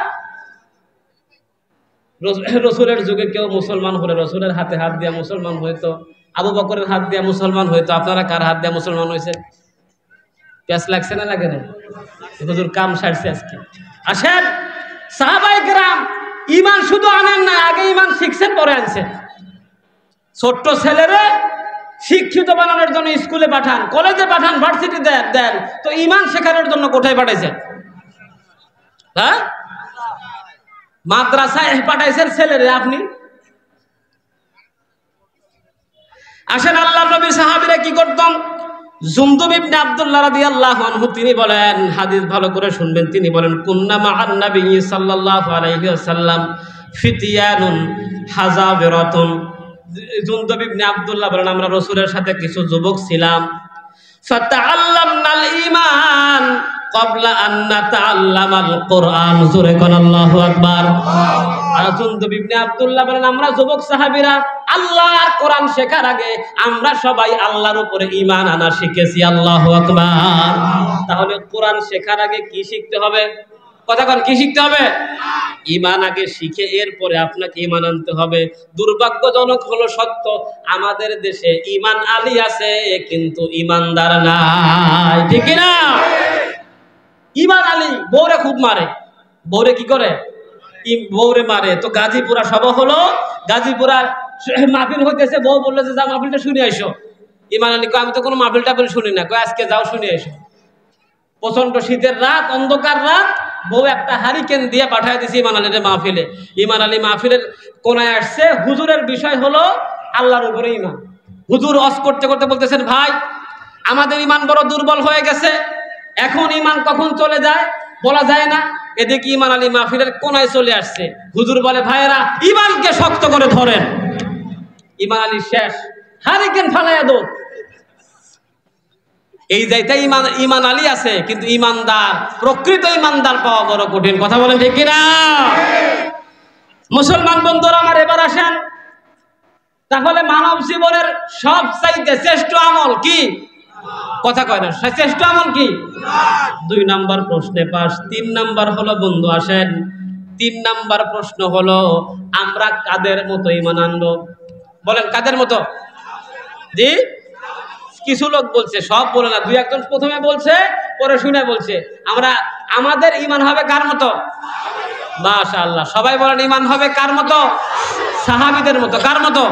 রসুলের যুগে কেউ মুসলমান হলে রসুলের হাতে হাত দিয়া মুসলমান হইতো, আবু বকরের হাত দিয়া মুসলমান হইতো। আপনারা কার হাত দিয়া মুসলমান হয়েছে? প্যাস লাগছে না লাগে না? হুজুর কাম সারছে আজকে। আসেন, সাহাবায়ে কেরাম ঈমান শুধু আনেন না, আগে ঈমান শিখছেন, পরে আনছেন। ছোট্ট ছেলেরে শিক্ষিত বানানোর জন্য স্কুলে পাঠান, কলেজে পাঠান, ভার্সিটি দেন, তো ঈমান শেখানোর জন্য কোথায় পাঠাইছেন? হ্যাঁ, মাদ্রাসায় পাঠাইছেন ছেলেরে আপনি। আসেন আল্লাহর নবী সাহাবীরা কি করতেন। জুনদুব ইবনে আব্দুল্লাহ রাদিয়াল্লাহু আনহু তিনি বলেন, হাদিস ভালো করে শুনবেন, তিনি বলেন কুন্না মা'আন নবী সাল্লাল্লাহু আলাইহি ওয়াসাল্লাম ফিতিয়ানুন হাযাবিরাতুন। জুনদুব ইবনে আব্দুল্লাহ বলেন আমরা রাসূলের সাথে কিছু যুবক ছিলাম। ফাতাআল্লামনাল ঈমান ক্বাবলা আন নাতাআল্লামাল কুরআন। জোরে কোন আল্লাহু আকবার। আর জুনদুব ইবনে আব্দুল্লাহ বলেন আমরা যুবক সাহাবীরা আল্লাহর কোরআন শেখার আগে আমরা সবাই আল্লাহর উপরে ঈমান আনা শিখেছি। আল্লাহু আকবার। তাহলে কোরআন শেখার আগে কি শিখতে হবে? কথা কোন, কি শিখতে হবে? ঈমান আগে শিখে এরপরে আপনাকে ঈমান আনতে হবে। দুর্ভাগ্যজনক হলো সত্য, আমাদের দেশে ঈমান আলী আছে কিন্তু ঈমানদার নাই, ঠিক না? ঈমান আলী বউরে খুব মারে। বউরে কি করে? বউরে মারে। তো গাজীপুরা সভা হলো, গাজীপুরার মাহফিল হইতেছে, বউ বললো যে যা মাহফিলটা শুনে আইসো। ঈমান আলী কয় আমি তো কোনো মাহফিল টাহফিল শুনি না। কয় আজকে যাও শুনে আইসো। প্রচন্ড শীতের রাত, অন্ধকার রাত, বউ একটা হারিকেন দিয়ে পাঠায় দিছে ঈমান আলীর মাহফিলে। ঈমান আলী মাহফিলের কোনায় আসছে, হুজুরের বিষয় হলো আল্লাহর উপরে ঈমান। হুজুর ওয়াজ করতে করতে বলতেছেন ভাই আমাদের ঈমান বড় দুর্বল হয়ে গেছে, এখন ঈমান কখন চলে যায় বলা যায় না। এদিকে ঈমান আলী মাহফিলের কোনায় চলে আসছে। হুজুর বলে ভাইয়েরা ঈমানকে শক্ত করে ধরেন। ঈমান আলী শেষ, হারিকেন ফালাইয়া দো। এই যাইতে ঈমান আলী আছে কিন্তু ঈমানদার, প্রকৃত ঈমানদার পাওয়া বড় কঠিন। কথা বলেন ঠিক কিনা? মুসলমান বন্ধুরা আমার, এবার আসেন তাহলে মানব জীবনের সবচাইতে শ্রেষ্ঠ আমল কি? কথা কয় না, শ্রেষ্ঠ আমল কি? 2 নাম্বার প্রশ্নে পাস। 3 নাম্বার হলো বন্ধু আসেন, 3 নাম্বার প্রশ্ন হলো আমরা কাদের মতো ঈমান আনবো? বলেন কাদের মতো? জি, কিছু লোক বলছে, সব বলে না, 2-1 জন প্রথমে বলছে পরে শুনে বলছে। আমরা আমাদের ঈমান হবে কার মতো? মাশাআল্লাহ, সবাই বলেন ঈমান হবে কার মতো? সাহাবীদের মতো। কার মতো?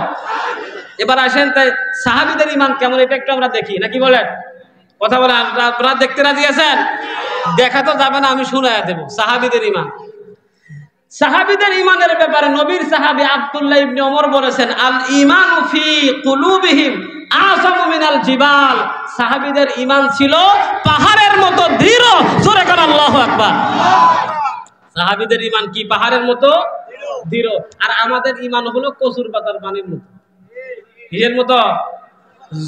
এবার আসেন তাই সাহাবীদের ঈমান কেমন এটা একটু আমরা দেখি, নাকি বলেন? কথা বলেন, আপনারা দেখতে রাজি আছেন? দেখা তো যাবে না, আমি শুনায়া দেব সাহাবীদের ঈমান। সাহাবীদের ঈমানের ব্যাপারে নবীর সাহাবী আব্দুল্লাহ ইবনে ওমর বলেছেন আল ঈমানু ফি কুলুবিহিম আযামু মিনাল জিবাল। সাহাবীদের ঈমান ছিল পাহাড়ের মতো দৃঢ়। জোরে করে আল্লাহু আকবার। সাহাবীদের ঈমান কি পাহাড়ের মতো দৃঢ়, আর আমাদের ঈমান হলো কচুর পাতার পানির মতো। কিসের মতো?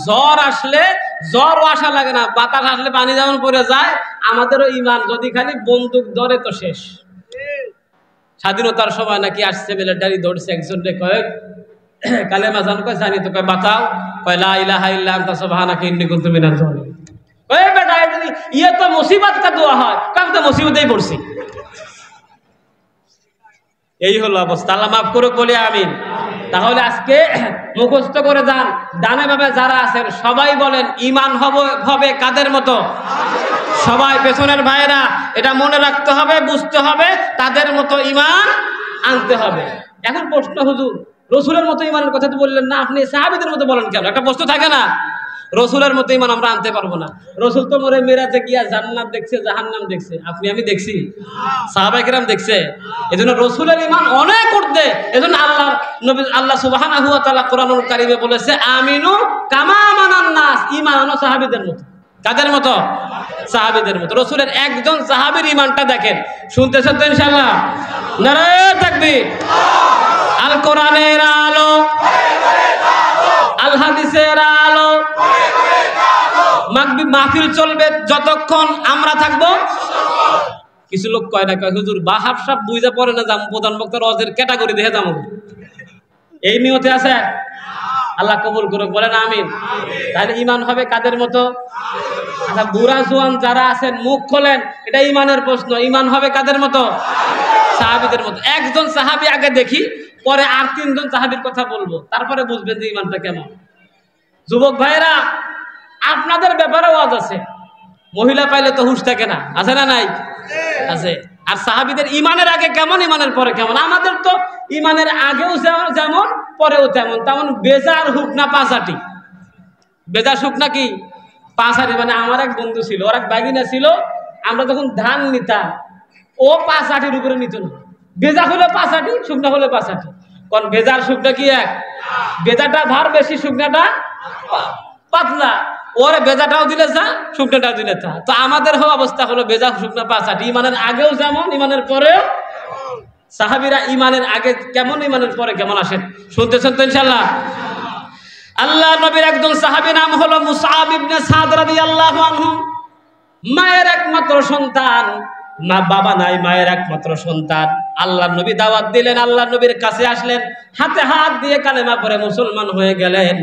জ্বর আসলে জ্বরও আসা লাগে না, বাতাস আসলে পানি যেমন পড়ে যায়, আমাদেরও ঈমান যদি খালি বন্দুক ধরে তো শেষ। স্বাধীনতার সময় নাকি আসছে মিলিটারি, ধরছে একজন রে, কয় কালেমা জান, কয় জানি তো, কয় বাতাও, কয় লা ইলাহা ইল্লা আনতা সুবহানাকা ইন্নী কুনতু মিনাজ জালিমিন। কয় বেটা ইয়ে তো মুসিবত কা দোয়া হয়, আমি তো মুসিবতেই পড়ছি। এই হলো অবস্থা। আল্লাহ মাফ করুক বলি আমিন। তাহলে আজকে মুখস্থ করে যান, ডানে বামে যারা আছেন সবাই বলেন ঈমান হবে কাদের মতো? সবাই পেছনের ভাইরা এটা মনে রাখতে হবে, বুঝতে হবে, তাদের মতো ঈমান আনতে হবে। এখন প্রশ্ন, হুজুর রসুলের মতো ঈমানের কথা তো বললেন না, আপনি সাহাবীদের মতো বলেন কেন? একটা প্রশ্ন থাকে না, রসুলের মতো ঈমান আমরা আনতে পারবো না। রসুল তো মরে মেরাজে গিয়া জান্নাত দেখছে, জাহান্নাম দেখছে, আপনি আমি দেখছি? সাহাবায়ে কেরাম দেখছে? এজন্য রসুলের ঈমান অনেক ঊর্ধ্বে। এজন্য আল্লাহ সুবহানাহু ওয়া তাআলা কোরআনুল কারীমে বলেছে আমিনু কামা আমানান নাস। ঈমান আনো সাহাবীদের মতো। কাদের মতো? সাহাবীদের মতো। রসুলের একজন সাহাবীর ঈমানটা দেখেন, শুনতেছেন তো ইনশাআল্লাহ? নারায়ে তাকবীর। আল কোরআনের আলো, আল হাদিসের আলো, মাহফিল চলবে যতক্ষণ আমরা থাকবো। কিছু লোক কয় না, কয় হুজুর বাহাব সাহেব বুঝা পড়ে না, যাম প্রধান বক্তার ওয়াজের ক্যাটাগরি দেখে যাবো, এই নিয়তে আছে। আল্লাহ কবুল করুক, বলেন আমিন। তাহলে ঈমান হবে কাদের মতো? আচ্ছা, বুড়া জোয়ান যারা আছেন মুখ খোলেন, এটা ঈমানের প্রশ্ন। ঈমান হবে কাদের মতো? সাহাবীদের মতো। একজন সাহাবী আগে দেখি, পরে আর 3 জন সাহাবীর কথা বলবো, তারপরে বুঝবেন যে ঈমানটা কেমন। যুবক ভাইরা, আপনাদের ব্যাপারে ওয়াজ আছে। মহিলা পাইলে তো হুঁশ থাকে না, আছে না নাই? আছে। আর সাহাবীদের ঈমানের আগে কেমন, ঈমানের পরে কেমন? আমাদের তো ঈমানের আগেও যেমন পরেও তেমন। তেমন বেজার হুক না পাঁচাটি, বেজার হুক নাকি পাঁচাটি। মানে আমার এক বন্ধু ছিল, ওর এক বাগিনা ছিল, আমরা যখন ধান নিতাম ও 5 আটির উপরে নিত না। ভেজা হলে 5 আটি, শুকনা হলে 5 আটি। কারণ ভেজার শুকনা কি এক? ভেজাটা ভার বেশি, শুকনাটা পাতলা। ওরে ভেজাটাও দিলে যা, শুকনাটাও দিলে তা। তো আমাদের অবস্থা হলো ভেজা শুকনা 5 আটি। ইমানের আগেও যেমন, ইমানের পরেও। সাহাবীরা ইমানের আগে কেমন, ইমানের পরে কেমন আসেন, শুনতেছেন তো ইনশাআল্লাহ? আল্লাহ নবীর একজন সাহাবী নাম হলো মুসআব ইবনে সাদ রাদিয়াল্লাহু আনহু। মায়ের একমাত্র সন্তান, না বাবা নাই, মায়ের একমাত্র সন্তান। আল্লাহ নবী দাওয়াত দিলেন, আল্লাহ নবীর কাছে আসলেন, হাতে হাত দিয়ে কালেমা পড়ে মুসলমান হয়ে গেলেন।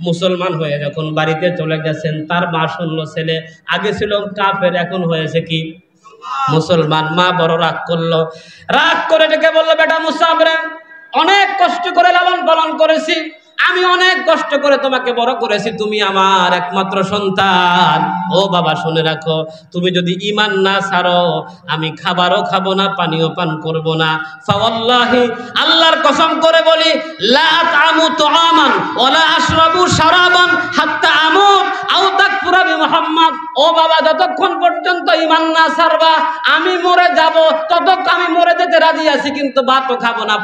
মুসলমান হয়ে যখন বাড়িতে চলে গেছেন, তার মা শুনল ছেলে আগে ছিল কাফের, এখন হয়েছে কি মুসলমান। মা বড় রাগ করলো, রাগ করে ডেকে বললো, বেটা মুসআব রে, অনেক কষ্ট করে লালন পালন করেছি, আমি অনেক কষ্ট করে তোমাকে বড় করেছি, তুমি আমার একমাত্র সন্তান। ও বাবা শুনে রাখো, তুমি যদি ঈমান না ছাড়ো, আমি খাবারও খাবো না, পানিও পান করব না। ফাওয়াল্লাহি, আল্লাহর কসম করে বলি, লা আতামু তুআমান ওয়ালা আশরাবু শারাবান হাত্তা আমুত আও তাকফুরা বিমুহাম্মদ। ও বাবা, যতক্ষণ পর্যন্ত ঈমান না ছাড়বা, আমি মরে যাব, ততক্ষণ আমি মরে যেতে রাজি আছি, কিন্তু ভাতও খাবো না,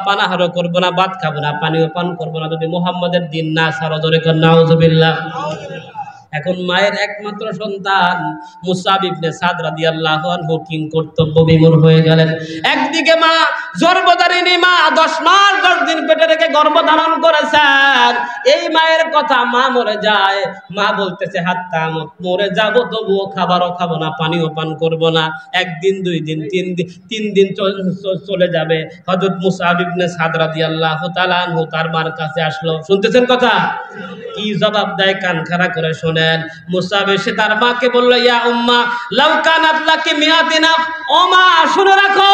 পানাহারও করবো না, ভাত খাবো না, পানিও পান করবো না, যদি মুহাম্মাদের দিন না ছাড়ো। জোরে কর নাউযুবিল্লাহ। এখন মায়ের একমাত্র সন্তান মুসআব ইবনে সাদ রাদিয়াল্লাহু আনহু কিং কর্তব্য বিমূঢ় হয়ে গেলেন। একদিকে মা গর্ভধারিণী মা, 10 মাস 10 দিন পেটে রেখে গর্ভধারণ করেছেন। এই মায়ের কথা, মা মরে যায়, মা বলতেছে হাত্তা মরে যাব, তবুও খাবারও খাবো না, পানিও পান করব না। একদিন, 2 দিন, 3 দিন চলে যাবে। হযরত মুসআব ইবনে সাদ রাদিয়াল্লাহু তাআলা আনহু তার মার কাছে আসলো। শুনতেছেন কথা? কি জবাব দেয় কান খাড়া করে শোনেন। মুসআব এসে তার মাকে বলল, ইয়া উম্মা লাউ কানাত লাকি মিয়াতিনা। ও মা শুনে রাখো,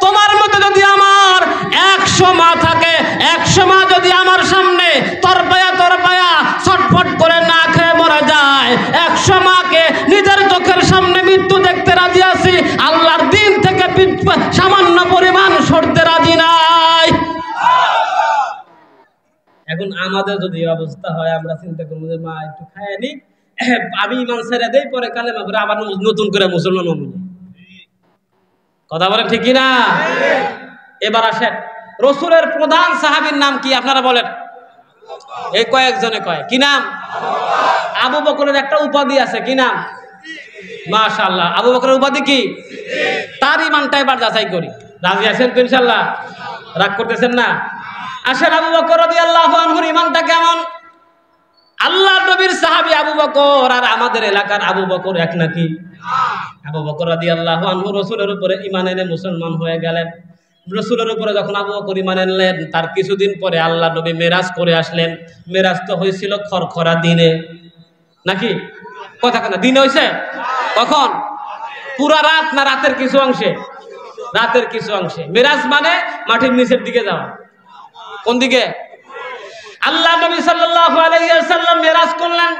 তোমার মতো যদি আমার 100 মা থাকে, 100 মা যদি আমার সামনে তরপায়া ছটফট করে না খেয়ে মরে যায়, 100 মাকে নিজের চোখের সামনে মৃত্যু দেখতে রাজি আছি, আল্লাহর দিন থেকে সামান্য পরিমাণ সরতে রাজি নাই। এখন আমাদের যদি অবস্থা হয়, আমরা চিন্তা করবো যে মা একটু খায় নি, আমি ইমান ছেড়ে দেই, পরে কালেমা পড়ে আবার নতুন করে মুসলমান হবো। কথা বলেন ঠিক কিনা? এবার আসেন, রাসূলের প্রধান সাহাবীর নাম কি আপনারা বলেন? এই কয়েকজনে কয় কি নাম? আবু বকরের একটা উপাধি আছে, কি নাম? মাশাআল্লাহ। আবু বকরের উপাধি কি? তার ইমানটা এবার যাচাই করি। রাজি আছেন তো ইনশাআল্লাহ? রাগ করতেছেন না? আসেন, আবু বকর রাদিয়াল্লাহু আনহুর ঈমানটা কেমন? আল্লাহ নবীর সাহাবী আবু বকর আর আমাদের এলাকার আবু বকর এক নাকি? আবু বকর রাদিয়াল্লাহু আনহু রাসূলের উপরে ঈমান এনে মুসলমান হয়ে গেলেন। রাসূলের উপরে যখন আবু বকর ঈমান আনলেন, তার কিছুদিন পরে আল্লাহ নবী মেরাজ করে আসলেন। মেরাজ তো হয়েছিল খরখরা দিনে, নাকি? কথা কথা দিনে হয়েছে? কখন? পুরা রাত না রাতের কিছু অংশে? রাতের কিছু অংশে। মেরাজ মানে মাটির নিচের দিকে যাওয়া। কোন দিকে? আল্লাহ নবী সাল্লাল্লাহু আলাইহি ওয়াসাল্লাম মেরাজ করলেন,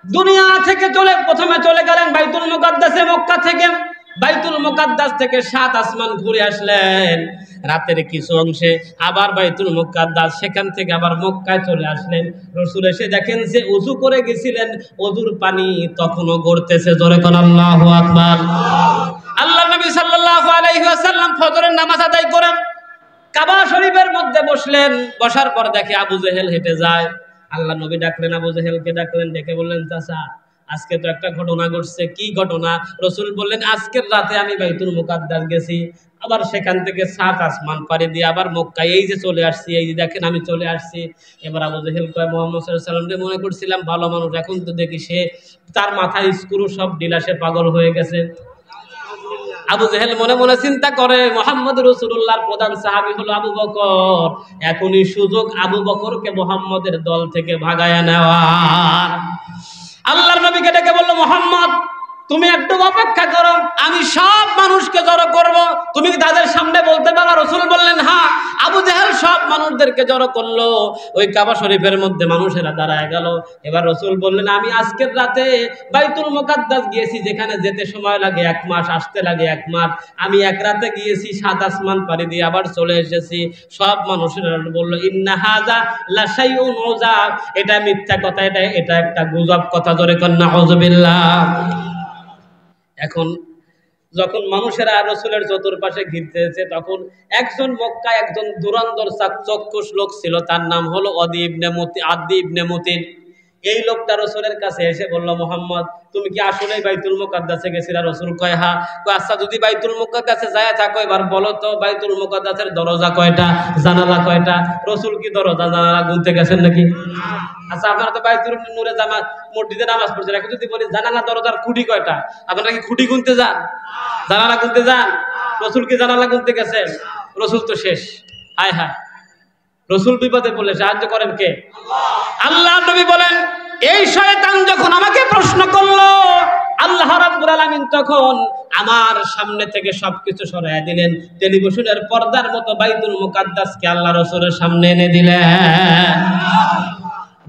দুনিয়া থেকে প্রথমে চলে গেলেন বাইতুল মুকাদ্দাসে, মক্কা থেকে। বাইতুল মুকাদ্দাস থেকে 7 আসমান ঘুরে আসলেন রাতের কিছু অংশে, আবার বাইতুল মুকাদ্দাস, সেখান থেকে আবার মক্কায় চলে আসলেন। রাসূল এসে দেখেন যে ওযু করে গেছিলেন, ওযুর পানি তখনও গড়তেছে। জোরে কোন আল্লাহু আকবার। আল্লাহ নবী সাল্লাল্লাহু আলাইহি ওয়াসাল্লাম ফজরের নামাজ আদায় করেন, কাবা শরীফের মধ্যে বসলেন। বসার পর দেখে আবু জেহেল হেঁটে যায়। আল্লাহ নবী ডাকলেন, আবু জেহেলকে ডাকলেন, ডেকে বললেন, চাচা আজকে তো একটা ঘটনা ঘটছে। কি ঘটনা? রাসূল বললেন, আজকের রাতে আমি বাইতুল মুকাদ্দাস গেছি, আবার সেখান থেকে 7 আসমান পাড়ি দিয়ে আবার মক্কায় এই যে চলে আসছি, এই যে দেখেন আমি চলে আসছি। এবার আবু জেহেল কয়, মুহাম্মদ সাল্লাল্লাহু আলাইহি ওয়াসাল্লামকে মনে করছিলাম ভালো মানুষ, এখন তো দেখি সে তার মাথায় স্ক্রু সব ঢিলা, সে পাগল হয়ে গেছে। আবু জেহেল মনে মনে চিন্তা করে, মুহাম্মদ রাসূলুল্লাহর প্রধান সাহাবী হলো আবু বকর, এখনই সুযোগ আবু বকরকে মুহাম্মদের দল থেকে ভাগায়া নেওয়ার। আল্লাহর নবীকে ডেকে বলল, মুহাম্মদ তুমি একটু অপেক্ষা করো, আমি সব মানুষকে জড়ো করব, তুমি কি তাদের সামনে বলতে পারো? রাসূল বললেন, হ্যাঁ। আবু জেহেল সব মানুষদেরকে জড়ো করলো, ওই কাবা শরীফের মধ্যে মানুষেরা দাঁড়ায় গেল। এবার রাসূল বললেন, আমি আজকের রাতে বাইতুল মুকাদ্দাস গিয়েছি, যেখানে যেতে সময় লাগে 1 মাস, আসতে লাগে 1 মাস, আমি এক রাতে গিয়েছি, 7 আসমান পাড়ি দিয়ে আবার চলে এসেছি। সব মানুষেরা বলল, ইন্না হাযা লা শাইউন উযাব, এটা মিথ্যা কথা, এটা একটা গুজব কথা। জোরে কর নাউযুবিল্লাহ। এখন যখন মানুষেরা রসুলের চতুর্পাশে ঘিরতেছে তখন একজন মক্কায় একজন দুরন্তর চাক্ষুষ লোক ছিল, তার নাম হলো আদি ইবনে মুতিন। এই লোকটা রসুলের কাছে এসে বলল, মোহাম্মদ তুমি কি আসলে বাইতুল মুকাদ্দাসে গেছিলা? রসুল কয় হ্যাঁ। আচ্ছা যদি বাইতুল মুকাদ্দাসে যায় থাকো এবার বলো তো বাইতুল মুকাদ্দাসের দরজা কয়টা, জানালা কয়টা? রসুল কি দরজা জানালা গুনতে গেছেন নাকি? আচ্ছা আপনারা তো বাইতুল নূরে মসজিদে নামাজ পড়ছেন, এখন যদি বলি জানালা দরজার খুঁটি কয়টা, আপনারা কি খুঁটি গুনতে যান, জানালা গুনতে যান? রসুল কি জানালা গুনতে গেছেন? রসুল তো শেষ। হায় হায়, রসুল বিপদে পড়লে সাহায্য করেন কে? আল্লাহ নবী বলেন, এই শয়তান যখন আমাকে প্রশ্ন করলো আল্লাহ রাব্বুল আলামিন তখন আমার সামনে থেকে সবকিছু সরাইয়া দিলেন। টেলিভিশনের পর্দার মতো বাইতুল মুকাদ্দাসকে আল্লাহ রসুলের সামনে এনে দিলেন।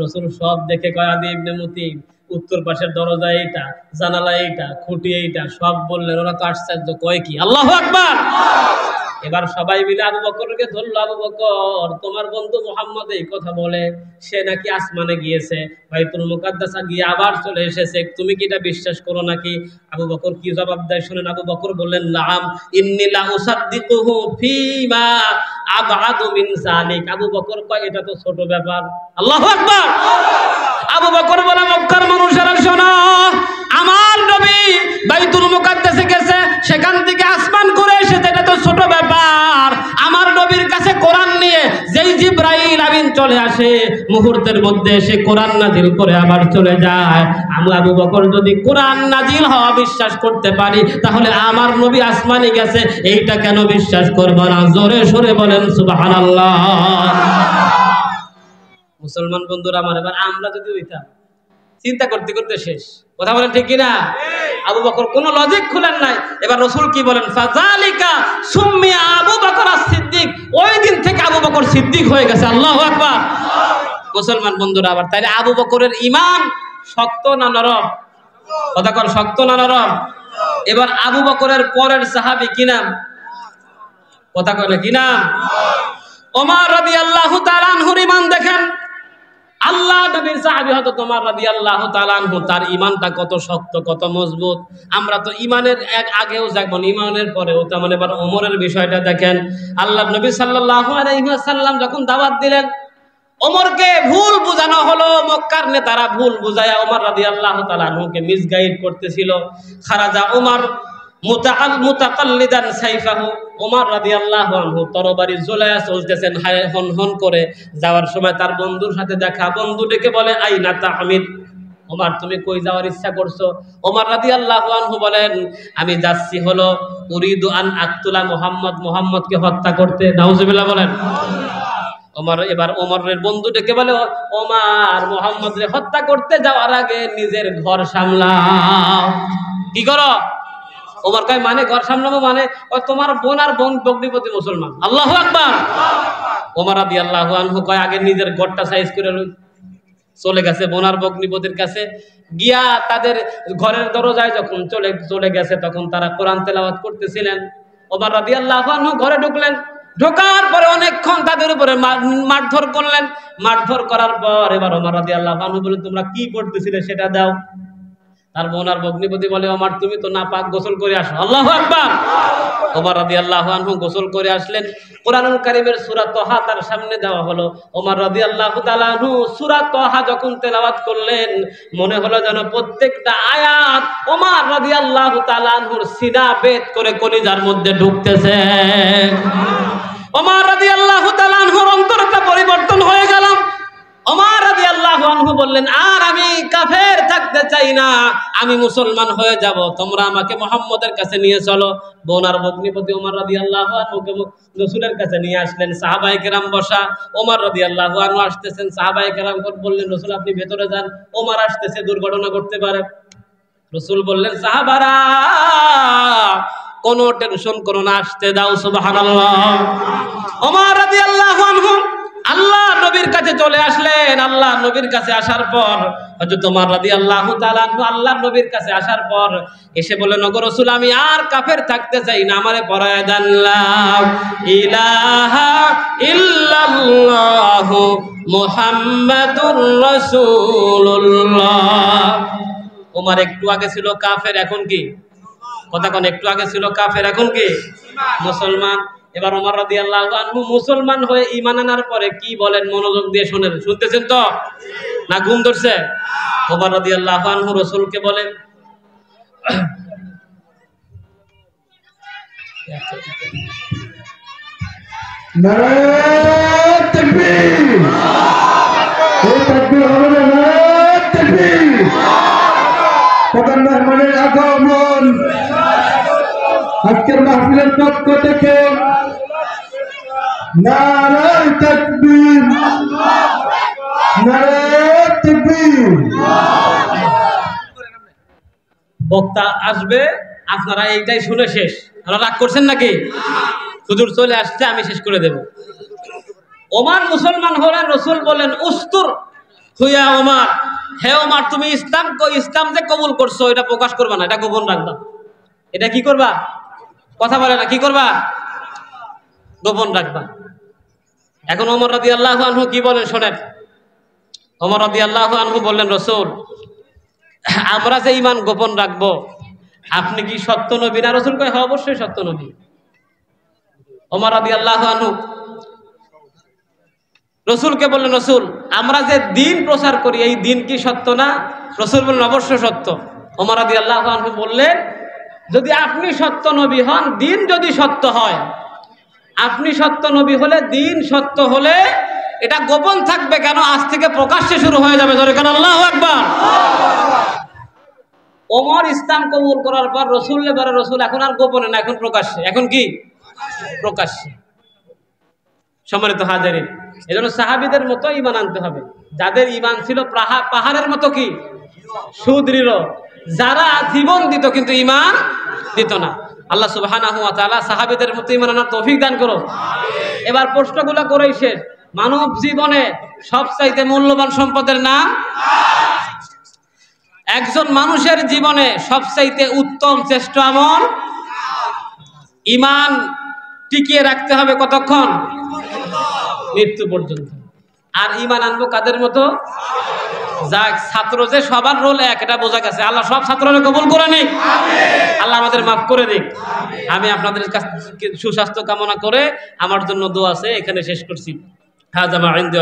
রসুল সব দেখে কয়, আদি ইবনে মুতিন উত্তর পাশের দরজা এইটা, জানালা এইটা, খুঁটি এইটা, সব বললেন। ওরা তো আশ্চর্য, কয় কি? আল্লাহু আকবার। এবার সবাই মিলে আবু বকরকে ধরলো। আবু বকর, তোমার বন্ধু মুহাম্মদ এই কথা বলে, সে নাকি আসমানে গিয়েছে, বাইতুল মুকাদ্দাসে গিয়ে আবার চলে এসেছে, তুমি কি এটা বিশ্বাস করো নাকি? আবু বকর কি জবাব দেয় শুনেন। আবু বকর বললেন, নাম ইন্নী লা উসাদ্দিকুহু ফীমা আবআদু মিন যালিক। আবু বকর কয়, এটা তো ছোট ব্যাপার। আল্লাহু আকবার। আবু বকর বলে, মক্কার মানুষেরা শোনো, আমার নবী বাইতুল মুকাদ্দাসে গেছে, সেখান থেকে আসমান করে এসেছে, এটা তো ছোট ব্যাপার। আমার নবীর কাছে কোরআন নিয়ে যেই জিবরাইল আমিন চলে আসে, মুহূর্তের মধ্যে এসে কোরআন নাজিল করে আবার চলে যায়। আমরা আবু বকর যদি কোরআন নাজিল হওয়া বিশ্বাস করতে পারি, তাহলে আমার নবী আসমানে গেছে, এইটা কেন বিশ্বাস করব না? জোরে সরে বলেন সুবহানাল্লাহ। মুসলমান বন্ধুরা আমার, এবার আমরা যদি হইতাম, চিন্তা করতে করতে শেষ। কথা বলেন ঠিক কিনা? আবু বকর কোনো লজিক খুলেন নাই। এবার রসুল কি বলেন? ফাযালিকা সুম্মিয়া আবু বকর as-সিদ্দিক। ওই দিন থেকে আবু বকর সিদ্দিক হয়ে গেছে। আল্লাহু আকবার। মুসলমান বন্ধুরা আবার, তাইলে আবু বকরের ঈমান শক্ত না নরম? কথা কর, শক্ত না নরম? এবার আবু বকরের পরের সাহাবী কি নাম? কথা কর না, কি নাম? ওমর রাদিয়াল্লাহু তাআলা আনহুর ঈমান দেখেন। আল্লাহ নবীর সাহাবী হযরত ওমর রাদিয়াল্লাহু তাআলা আনহু, তার ঈমানটা কত শক্ত, কত মজবুত। আমরা তো ঈমানের এক আগেও যাবো, ঈমানের পরেও তেমন। এবার ওমরের বিষয়টা দেখেন। আল্লাহ নবী সাল্লাল্লাহু আলাইহি ওয়াসাল্লাম যখন দাওয়াত দিলেন, ওমরকে ভুল বোঝানো হলো। মক্কার নেতারা ভুল বুঝায়া ওমর রাদিয়াল্লাহু তাআলা আনহুকে মিসগাইড করতেছিল। খারাজা ওমর মুতাকাল্লিদান সাইফাহু। ওমর রাদিয়াল্লাহু আনহু তরবারি ঝুলায়া চলতেছেন হন হন করে। যাওয়ার সময় তার বন্ধুর সাথে দেখা, বন্ধু ডেকে বলে, আইনা তাহমিদ, ওমর তুমি কই যাওয়ার ইচ্ছা করছো? ওমর রাদিয়াল্লাহু আনহু বলেন, আমি যাচ্ছি হলো উরিদু আন আকতুলা মুহাম্মদ, মুহাম্মদকে হত্যা করতে। নাউজুবিল্লাহ বলেন। ওমর, এবার ওমরের বন্ধু ডেকে বলে, ওমর মুহাম্মদকে হত্যা করতে যাওয়ার আগে নিজের ঘর সামলাও। কি করো? ওমর কয়, মানে ঘর সামলাবো মানে? তোমার বোন আর বোন ভগ্নিপতি মুসলমান। আল্লাহু আকবার। ওমর রাদিয়াল্লাহু আনহু কয়, আগে নিজের ঘরটা সাইজ করে লই। চলে গেছে বোন আর ভগ্নিপতির কাছে। গিয়া তাদের ঘরের দরজায় যখন চলে গেছে, তখন তারা কোরআন তেলাওয়াত করতেছিলেন। ওমর রাদিয়াল্লাহু আনহু ঘরে ঢুকলেন। ঢোকার পরে অনেকক্ষণ তাদের উপরে মারধর করলেন। মারধর করার পর এবার ওমর রাদিয়াল্লাহু আনহু বলেন, তোমরা কি করতেছিলে সেটা দাও। তার বোন আর ভগ্নিপতি বলে, ওমর তুমি তো নাপাক, গোসল করে আসো। আল্লাহু আকবার। ওমর রাদিয়াল্লাহু আনহু গোসল করে আসলেন। কোরআনুল কারীমের সূরা তাহা তার সামনে দেওয়া হলো। ওমর রাদিয়াল্লাহু তাআলা আনহু সূরা তাহা যখন তেলাওয়াত করলেন, মনে হলো যেন প্রত্যেকটা আয়াত ওমর রাদিয়াল্লাহু তাআলা আনহুর সিনা বেদ করে কলিজার মধ্যে ঢুকতেছে। ওমর রাদিয়াল্লাহু তাআলা আনহুর অন্তরটা পরিবর্তন হয়ে গেল। ওমর রাদিয়াল্লাহু আনহু বললেন, আর আমি কাফের থাকতে চাই না, আমি মুসলমান হয়ে যাব। তোমরা আমাকে মুহাম্মদের কাছে নিয়ে চলো। বোন আর ভগ্নিপতি ওমর রাদিয়াল্লাহু আনহুকে রাসূলের কাছে নিয়ে আসলেন। সাহাবায়ে কেরাম বসা। ওমর রাদিয়াল্লাহু আনহু আসতেছেন। সাহাবায়ে কেরাম বললেন, রাসূল আপনি ভেতরে যান, ওমর আসতেছে, দুর্ঘটনা ঘটতে পারে। রাসূল বললেন, সাহাবারা কোনো টেনশন করো না, আসতে দাও। সুবহানাল্লাহ। ওমর রাদিয়াল্লাহু আনহু আল্লাহ নবীর কাছে চলে আসলেন। আল্লাহ নবীর কাছে আসার পর হযরত ওমর রাদিয়াল্লাহু তাআলা আনহু আল্লাহ নবীর কাছে আসার পর এসে বললেন, ওগো রাসূল আমি আর কাফের থাকতে চাই না, আমারে পরায়া দেন লা ইলাহা ইল্লাল্লাহু মুহাম্মাদুর রাসূলুল্লাহ। ওমর একটু আগে ছিল কাফের, এখন কি? কথা কোন একটু আগে ছিল কাফের, এখন কি মুসলমান। এবার ওমর রাদিয়াল্লাহু আনহু মুসলমান হয়ে ঈমান আনার পরে কি বলেন মনোযোগ দিয়ে শুনেন, শুনতেছেন তো না ঘুম ধরছে? ওমর রাদিয়াল্লাহু আনহু রাসূলকে বলেন নারায়ে তাকবীর, এই তাকবীর হবে না, নারায়ে তাকবীর। প্রধান মেহমানের আগমন, আজকের মাহফিলের পক্ষ থেকে নারায়ে তাকবীর, নারায়ে তাকবীর। বক্তা আসবে, আপনারা এইটাই শুনে শেষ। আপনারা রাগ করছেন নাকি? হুজুর চলে আসছে, আমি শেষ করে দেব। ওমর মুসলমান হলেন, রাসূল বলেন উস্তুর হুয়া ওমর, হে ওমর তুমি ইসলাম যে কবুল করছো এটা প্রকাশ করবা না, এটা গোপন রাখবা। এটা কি করবা? কথা বলে না, কি করবা? গোপন রাখবা। এখন ওমর রাদিয়াল্লাহু আনহু কি বলেন শোনেন। ওমর রাদিয়াল্লাহু আনহু বললেন রাসূল আমরা যে ঈমান গোপন রাখবো, আপনি কি সত্য নবী না? রাসূল কয় হ্যাঁ অবশ্যই সত্য নবী। ওমর রাদিয়াল্লাহু আনহু রাসূলকে বললেন রাসূল আমরা যে দ্বীন প্রচার করি এই দ্বীন কি সত্য না? রাসূল বললেন অবশ্যই সত্য। ওমর রাদিয়াল্লাহু আনহু বললেন যদি আপনি সত্য নবী হন, দ্বীন যদি সত্য হয়, আপনি সত্য নবী হলে, দ্বীন সত্য হলে এটা গোপন থাকবে কেন? আজ থেকে প্রকাশ্যে শুরু হয়ে যাবে। ধরে কেন আল্লাহু আকবার। ওমর ইসলাম কবুল করার পর রাসূল এখন আর গোপনে না, এখন প্রকাশ্যে। এখন কি? প্রকাশ্যে। সম্মানিত হাজিরিন, এজন্য সাহাবীদের মতো ঈমান আনতে হবে, যাদের ঈমান ছিল পাহাড়ের মতো কি সুদৃঢ়, যারা জীবন দিত কিন্তু ঈমান দিত না। আল্লাহ সুবহানাহু ওয়া তাআলা সাহাবীদের মতো ঈমান আনার তৌফিক দান করুন। এবার প্রশ্নগুলো করেই শেষ। মানব জীবনে সবচাইতে মূল্যবান সম্পদের নাম, একজন মানুষের জীবনে সবচাইতে উত্তম শ্রেষ্ঠ আমল ঈমান টিকিয়ে রাখতে হবে কতক্ষণ? মৃত্যু পর্যন্ত। আর ঈমান আনবো কাদের মতো? যাক ছাত্র যে সবার রোল এক, এটা বোঝা গেছে। আল্লাহ সব ছাত্ররা কবুল করে নিক, আল্লাহ আমাদের মাফ করে দিক। আমি আপনাদের কাছে সুস্বাস্থ্য কামনা করে আমার জন্য দোয়া আছে, এখানে শেষ করছি। হাযা মা ইনদি।